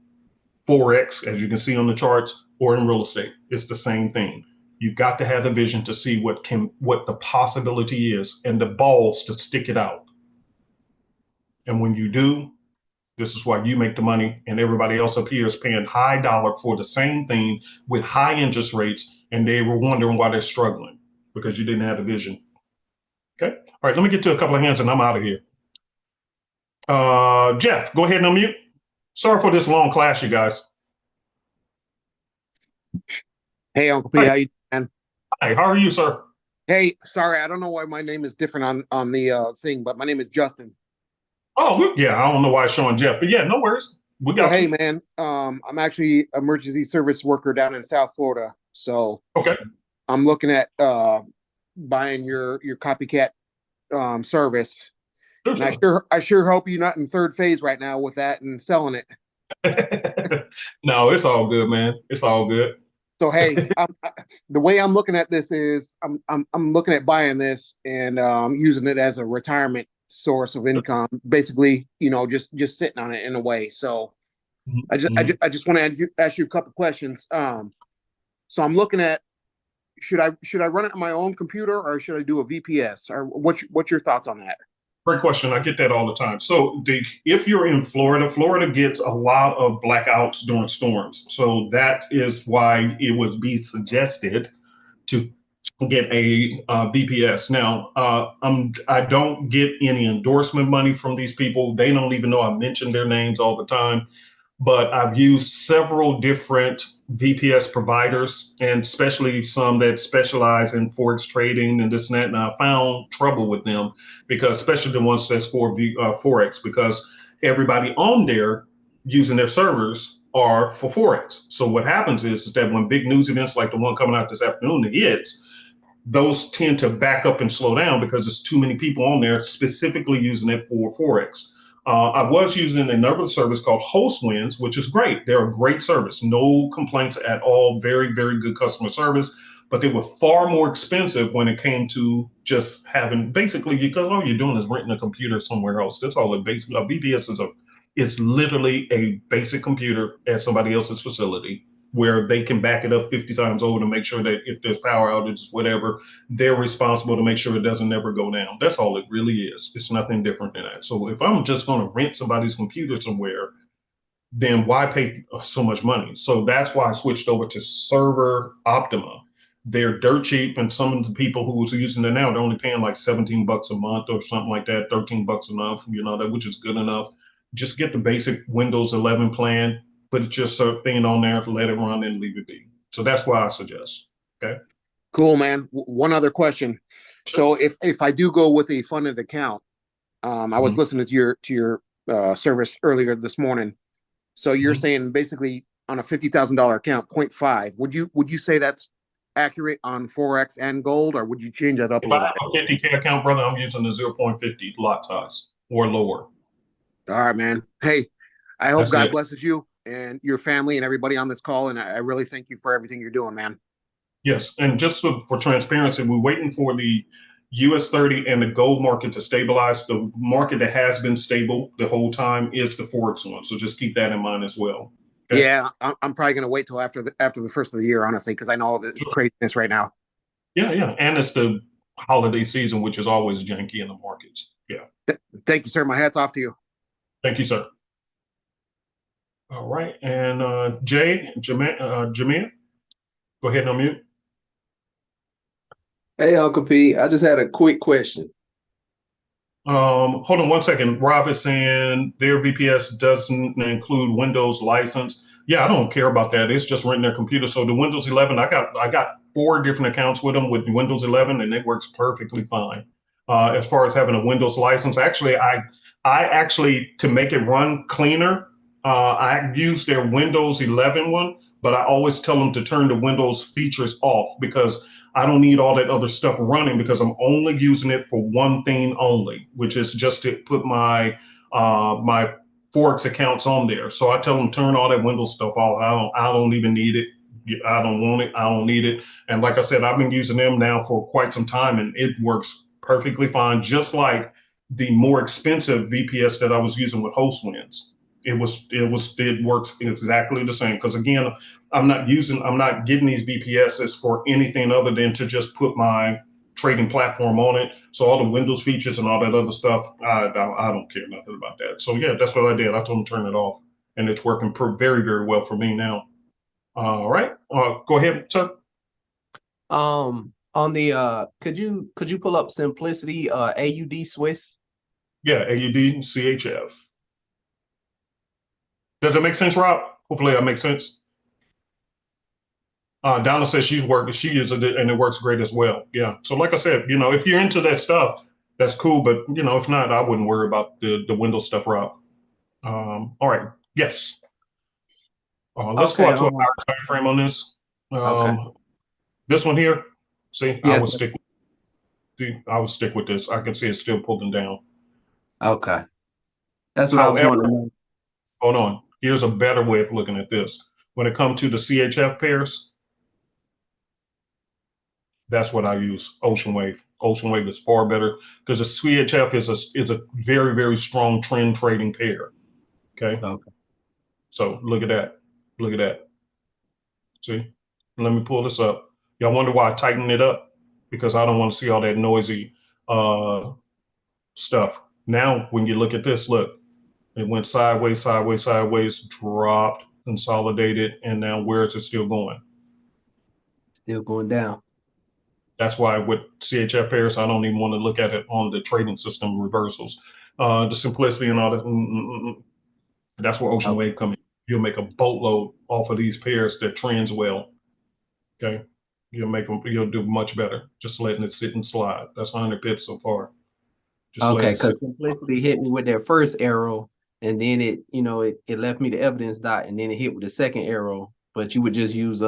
Forex, as you can see on the charts, or in real estate. It's the same thing. You've got to have the vision to see what the possibility is and the balls to stick it out. And when you do, this is why you make the money and everybody else up here is paying high dollar for the same thing with high interest rates, and they were wondering why they're struggling because you didn't have the vision. Okay. All right, let me get to a couple of hands and I'm out of here. Jeff, go ahead and unmute. Sorry for this long class, you guys. Hey, Uncle P, Hi. how you doing? Hi, how are you, sir? Hey, sorry, I don't know why my name is different on the thing, but my name is Justin. Oh, yeah, I don't know why it's showing Jeff, but yeah, no worries. We So, got hey, you. man, I'm actually emergency service worker down in South Florida, so Okay. I'm looking at buying your copycat service. Sure, And sure. I sure hope you're not in third phase right now with that and selling it. No, it's all good, man. It's all good. So hey, the way I'm looking at this is I'm looking at buying this and using it as a retirement source of income, basically, just sitting on it in a way. So I just want to ask you a couple questions. So I'm looking at should I run it on my own computer or should I do a VPS, or what's your thoughts on that? Great question. I get that all the time. So if you're in Florida, Florida gets a lot of blackouts during storms. So that is why it would be suggested to get a VPS. Now, I don't get any endorsement money from these people. They don't even know I mention their names all the time. But I've used several different VPS providers, and especially some that specialize in Forex trading and this and that. And I found trouble with them because, especially the ones that's for Forex, because everybody on there using their servers are for Forex. So what happens is that when big news events like the one coming out this afternoon hits, those tend to back up and slow down because there's too many people on there specifically using it for Forex. I was using another service called HostWinds, which is great. They're a great service. No complaints at all. Very, very good customer service. But they were far more expensive when it came to just having basically, because all you're doing is renting a computer somewhere else. That's all it basically. A VPS it's literally a basic computer at somebody else's facility. where they can back it up 50 times over to make sure that if there's power outages, whatever, they're responsible to make sure it doesn't never go down. That's all it really is. It's nothing different than that. So if I'm just going to rent somebody's computer somewhere, then why pay so much money? So that's why I switched over to Server Optima. They're dirt cheap, and some of the people who was using it now, they're only paying like 17 bucks a month or something like that, 13 bucks a month, that, which is good enough. Just get the basic Windows 11 plan, put your thing on there, let it run, and leave it be. So that's why I suggest. Okay. Cool, man. One other question. So if I do go with a funded account, I was listening to your service earlier this morning. So you're saying basically on a $50,000 account, 0.5. Would you say that's accurate on Forex and gold, or would you change that up a If I little have a 50K account, brother, I'm using the 0.50 lot size or lower. bit? All right, man. Hey, I hope That's God it. blesses you and your family and everybody on this call. And I really thank you for everything you're doing, man. Yes, and just for transparency, we're waiting for the US 30 and the gold market to stabilize. The market that has been stable the whole time is the Forex one. So just keep that in mind as well. Okay? Yeah, I'm probably going to wait till after the first of the year, honestly, because I know there's craziness right now. Yeah. And it's the holiday season, which is always janky in the markets. Yeah. Thank you, sir. My hat's off to you. Thank you, sir. All right. And Jameer, go ahead and unmute. Hey, Uncle P, I just had a quick question. Hold on one second. Rob is saying their VPS doesn't include Windows license. Yeah, I don't care about that. It's just renting their computer. So the Windows 11, I got 4 different accounts with them with Windows 11, and it works perfectly fine. As far as having a Windows license, actually, I actually, to make it run cleaner, I use their Windows 11 one, but I always tell them to turn the Windows features off because I don't need all that other stuff running because I'm only using it for one thing only, which is just to put my my Forex accounts on there. So I tell them turn all that Windows stuff off. I don't even need it. I don't want it. I don't need it. And like I said, I've been using them now for quite some time, and it works perfectly fine. Just like the more expensive VPS that I was using with HostWinds. It works exactly the same. Because again, I'm not getting these VPSs for anything other than to just put my trading platform on it. So all the Windows features and all that other stuff, I don't care nothing about that. So yeah, that's what I did. I told them to turn it off, and it's working very, very well for me now. All right, go ahead, sir. On the could you pull up Simplicity AUD Swiss? Yeah, AUD CHF. Does it make sense, Rob? Hopefully that makes sense. Donna says she uses it and it works great as well. Yeah. So like I said, if you're into that stuff, that's cool. But if not, I wouldn't worry about the Windows stuff, Rob. All right. Yes. Let's go out to a higher time frame on this. This one here. See, yes. I would stick with this. I can see it's still pulling down. Okay. That's what I was wondering. Hold on. Here's a better way of looking at this. When it comes to the CHF pairs, that's what I use, Ocean Wave. Ocean Wave is far better because the CHF is a very, very strong trend trading pair. Okay. So look at that. Look at that. See? Let me pull this up. Y'all wonder why I tightened it up? Because I don't want to see all that noisy stuff. Now, when you look at this, look, it went sideways, sideways, sideways, dropped, consolidated, and now where is it still going? Still going down. That's why with CHF pairs, I don't even want to look at it on the trading system reversals. The simplicity and all that, that's where Ocean Wave comes in. You'll make a boatload off of these pairs that trends well. Okay. You'll do much better just letting it sit and slide. That's 100 pips so far. Okay, because Simplicity hit me with that first arrow, and then it left me the evidence dot, and then it hit with the second arrow. But you would just use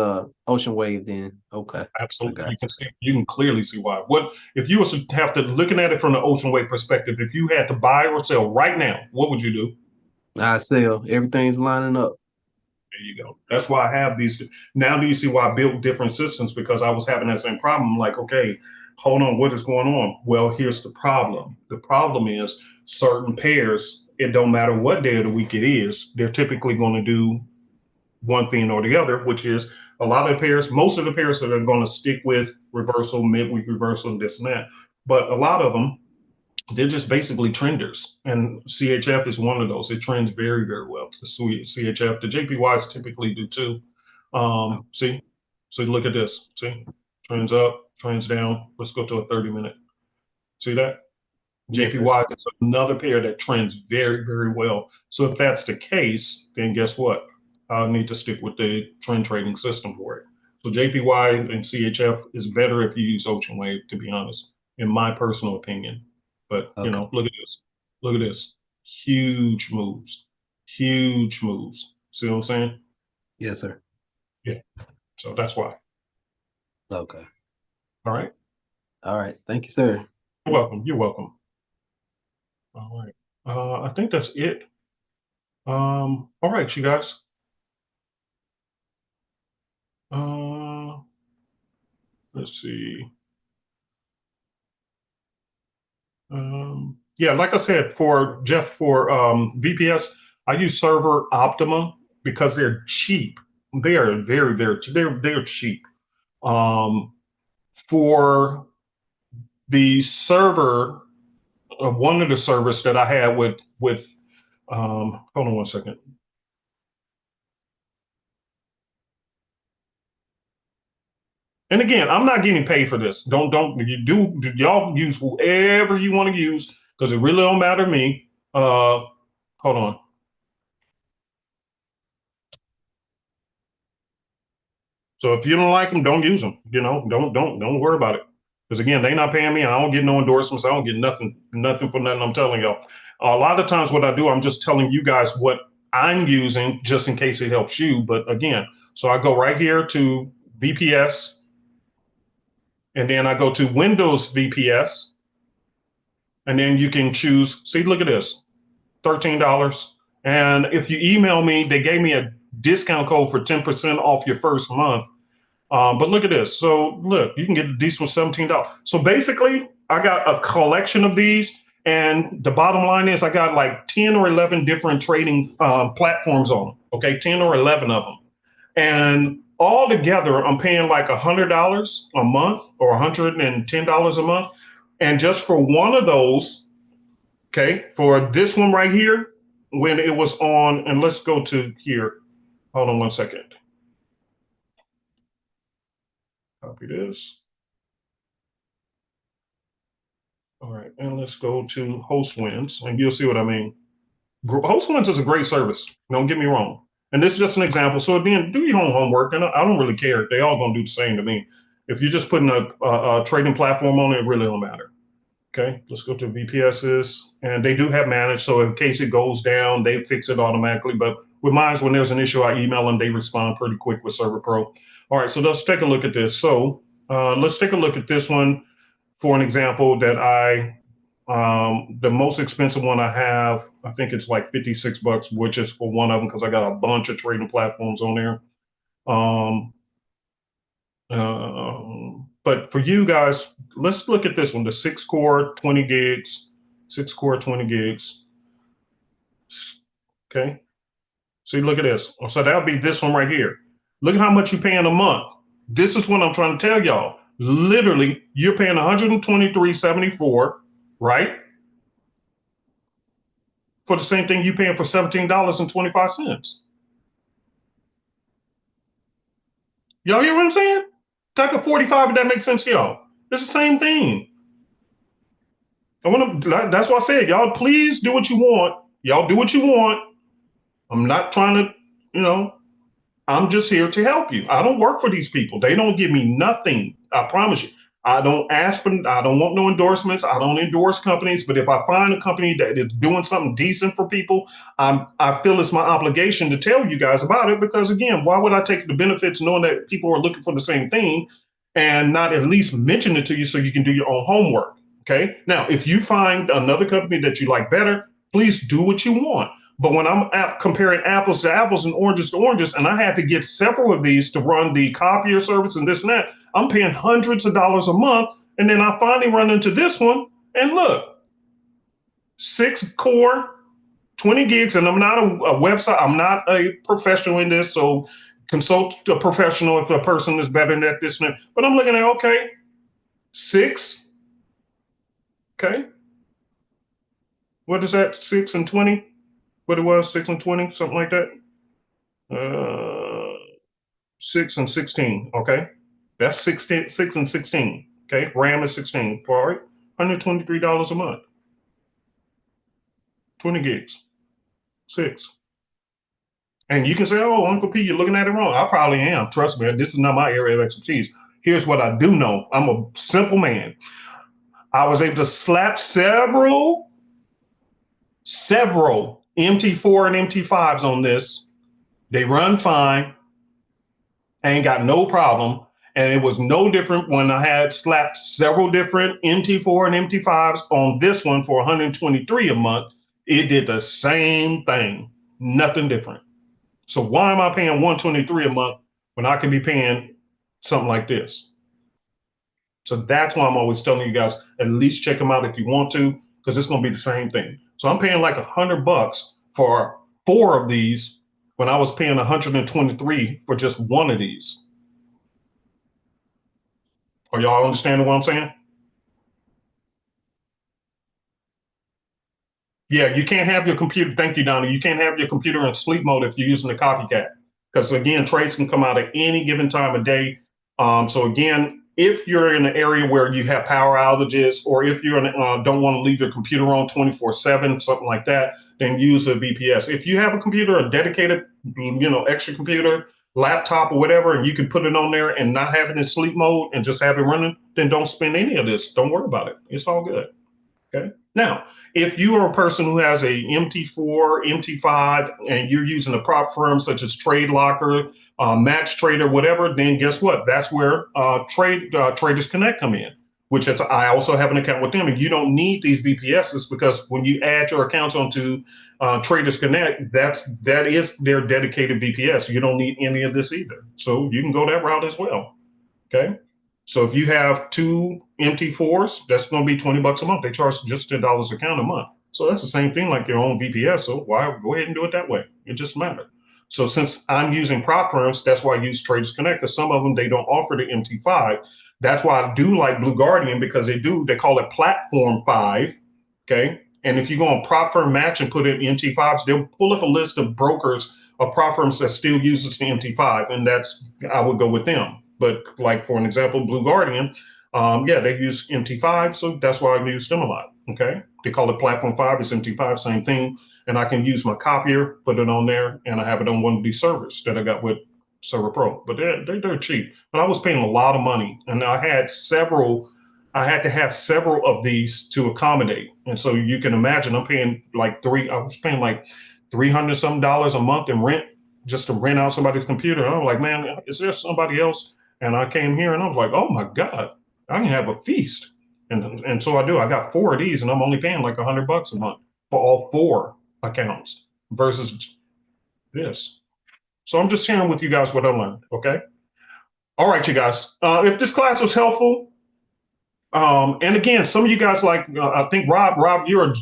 Ocean Wave then. Okay. Absolutely. You can clearly see why. What if you were to have to looking at it from the Ocean Wave perspective, if you had to buy or sell right now, what would you do? I sell. Everything's lining up. There you go. That's why I have these. Now do you see why I built different systems? Because I was having that same problem. I'm like, okay, hold on, what is going on? Well, here's the problem. The problem is certain pairs, it don't matter what day of the week it is, they're typically going to do one thing or the other, which is a lot of the pairs, most of the pairs that are going to stick with reversal, midweek reversal, and this and that. But a lot of them, they're just basically trenders. And CHF is one of those. It trends very, very well. The CHF, the JPYs typically do too. See? So look at this. See? Trends up, trends down. Let's go to a 30-minute. See that? Yes, JPY is another pair that trends very, very well. So if that's the case, then guess what? I'll need to stick with the trend trading system for it. So JPY and CHF is better if you use Ocean Wave, to be honest, in my personal opinion. But, you know, look at this. Look at this. Huge moves. Huge moves. See what I'm saying? Yes, sir. Yeah. So that's why. Okay. All right. All right. Thank you, sir. You're welcome. You're welcome. All right. I think that's it. All right, you guys. Let's see. Yeah, like I said, for Jeff, for VPS, I use Server Optima because they're cheap. They are very, very cheap. They're cheap. For the server, one of the servers that I had with hold on one second. And again, I'm not getting paid for this. Y'all use whoever you want to use because it really don't matter to me. Hold on. So if you don't like them, don't use them. You know, don't worry about it. Because again, they're not paying me, and I don't get no endorsements. I don't get nothing for nothing. I'm telling y'all. A lot of times, what I do, I'm just telling you guys what I'm using, just in case it helps you. But again, so I go right here to VPS. And then I go to Windows VPS, and then you can choose, see, look at this, $13. And if you email me, they gave me a discount code for 10% off your first month. But look at this. So look, you can get these for $17. So basically, I got a collection of these. And the bottom line is I got like 10 or 11 different trading platforms on them. Okay, 10 or 11 of them. And all together, I'm paying like $100 a month or $110 a month. And just for one of those, okay, for this one right here, when it was on, and let's go to here. Hold on one second. Copy this. All right, and let's go to Host Wins, and you'll see what I mean. Host Wins is a great service. Don't get me wrong. And this is just an example. So then do your own homework. And I don't really care. They all going to do the same to me. If you're just putting a trading platform on it, it really don't matter. Okay, let's go to VPSs. And they do have managed. So in case it goes down, they fix it automatically. But with mine, when there's an issue, I email them. They respond pretty quick with Server Pro. All right, so let's take a look at this. So let's take a look at this one for an example that the most expensive one I have, I think it's like $56, which is for one of them because I got a bunch of trading platforms on there. But for you guys, let's look at this one, the 6-core, 20 gigs, 6-core, 20 gigs. Okay. See, look at this. So that'll be this one right here. Look at how much you're paying a month. This is what I'm trying to tell y'all. Literally, you're paying $123.74. Right? For the same thing you're paying for $17.25. Y'all hear what I'm saying? Type of 45, if that makes sense to y'all. It's the same thing. That's why I said, y'all, please do what you want. Y'all do what you want. I'm not trying to, I'm just here to help you. I don't work for these people. They don't give me nothing. I promise you. I don't want no endorsements. I don't endorse companies, but if I find a company that is doing something decent for people, I feel it's my obligation to tell you guys about it because again, why would I take the benefits knowing that people are looking for the same thing and not at least mention it to you so you can do your own homework? Okay. Now, if you find another company that you like better, please do what you want. But when I'm comparing apples to apples and oranges to oranges, and I had to get several of these to run the copier service and this and that, I'm paying hundreds of dollars a month. And then I finally run into this one. And look, 6-core, 20 gigs, and I'm not a website. I'm not a professional in this, so consult a professional if a person is better at this. But I'm looking at, okay, 6. Okay. What is that? 6 and 20? What it was, 6 and 20, something like that. 6 and 16. Okay. That's 16, 6 and 16. Okay. RAM is 16. All right. $123 a month. 20 gigs. 6. And you can say, oh, Uncle P, you're looking at it wrong. I probably am. Trust me, this is not my area of expertise. Here's what I do know. I'm a simple man. I was able to slap several MT4 and MT5s on this. They run fine. I ain't got no problem. And it was no different when I had slapped several different MT4 and MT5s on this one for $123 a month. It did the same thing, nothing different. So why am I paying $123 a month when I can be paying something like this? So that's why I'm always telling you guys, at least check them out if you want to, because it's going to be the same thing. So I'm paying like $100 for 4 of these when I was paying $123 for just one of these. Are y'all understanding what I'm saying? Yeah, you can't have your computer. Thank you, Donnie. You can't have your computer in sleep mode if you're using a copycat, because again, trades can come out at any given time of day. So again, if you're in an area where you have power outages, or if you don't want to leave your computer on 24/7, something like that, then use a VPS. If you have a computer, a dedicated, extra computer, laptop, or whatever, and you can put it on there and not have it in sleep mode and just have it running, then don't spend any of this. Don't worry about it. It's all good. Okay. Now, if you are a person who has a MT4, MT5, and you're using a prop firm such as Trade Locker, Match Trader, whatever, then guess what? That's where Traders Connect come in, which is, I also have an account with them. And you don't need these VPSs, because when you add your accounts onto Traders Connect, that is their dedicated VPS. You don't need any of this either. So you can go that route as well. Okay. So if you have 2 MT4s, that's going to be $20 a month. They charge just $10 a account a month. So that's the same thing like your own VPS. So why go ahead and do it that way? It just matters. So since I'm using prop firms, that's why I use Traders Connect, because some of them, they don't offer the MT5. That's why I do like Blue Guardian, because they call it Platform 5. Okay. And if you go on Prop Firm Match and put in MT5s, they'll pull up a list of brokers or prop firms that still uses the MT5. And I would go with them. But like, for an example, Blue Guardian, they use MT5, so that's why I use them a lot, okay? They call it Platform 5, it's MT5, same thing. And I can use my copier, put it on there, and I have it on one of these servers that I got with Server Pro. But they're cheap. But I was paying a lot of money, and I had to have several of these to accommodate. And so you can imagine, I'm paying like $300 something a month in rent, just to rent out somebody's computer. And I'm like, man, is there somebody else? And I came here and I was like, oh my God, I can have a feast. And so I do. I got 4 of these, and I'm only paying like $100 a month for all 4 accounts versus this. So I'm just sharing with you guys what I learned. Okay. All right, you guys. If this class was helpful, and again, some of you guys, like I think Rob, you're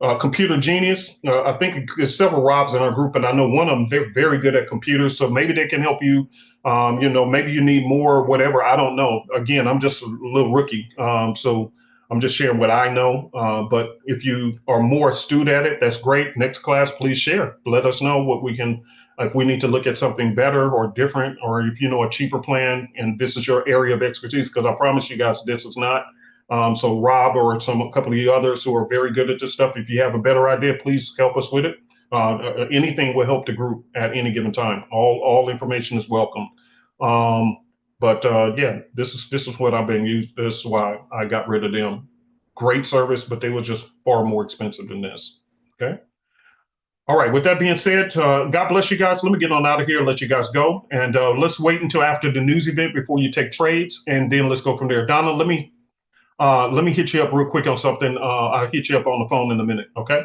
a computer genius. I think there's several Robs in our group, and I know one of them, they're very good at computers. So maybe they can help you. Maybe you need more, whatever. I don't know. Again, I'm just a little rookie. So I'm just sharing what I know. But if you are more astute at it, that's great. Next class, please share. Let us know what we can, if we need to look at something better or different, or if you know a cheaper plan and this is your area of expertise, because I promise you guys this is not. So Rob or a couple of the others who are very good at this stuff, if you have a better idea, please help us with it. Anything will help the group at any given time. All information is welcome. This is what I've been used. This is why I got rid of them. Great service, but they were just far more expensive than this. Okay. All right. With that being said, God bless you guys. Let me get on out of here and let you guys go. And let's wait until after the news event before you take trades, and then let's go from there. Donna, let me hit you up real quick on something. I'll hit you up on the phone in a minute. Okay.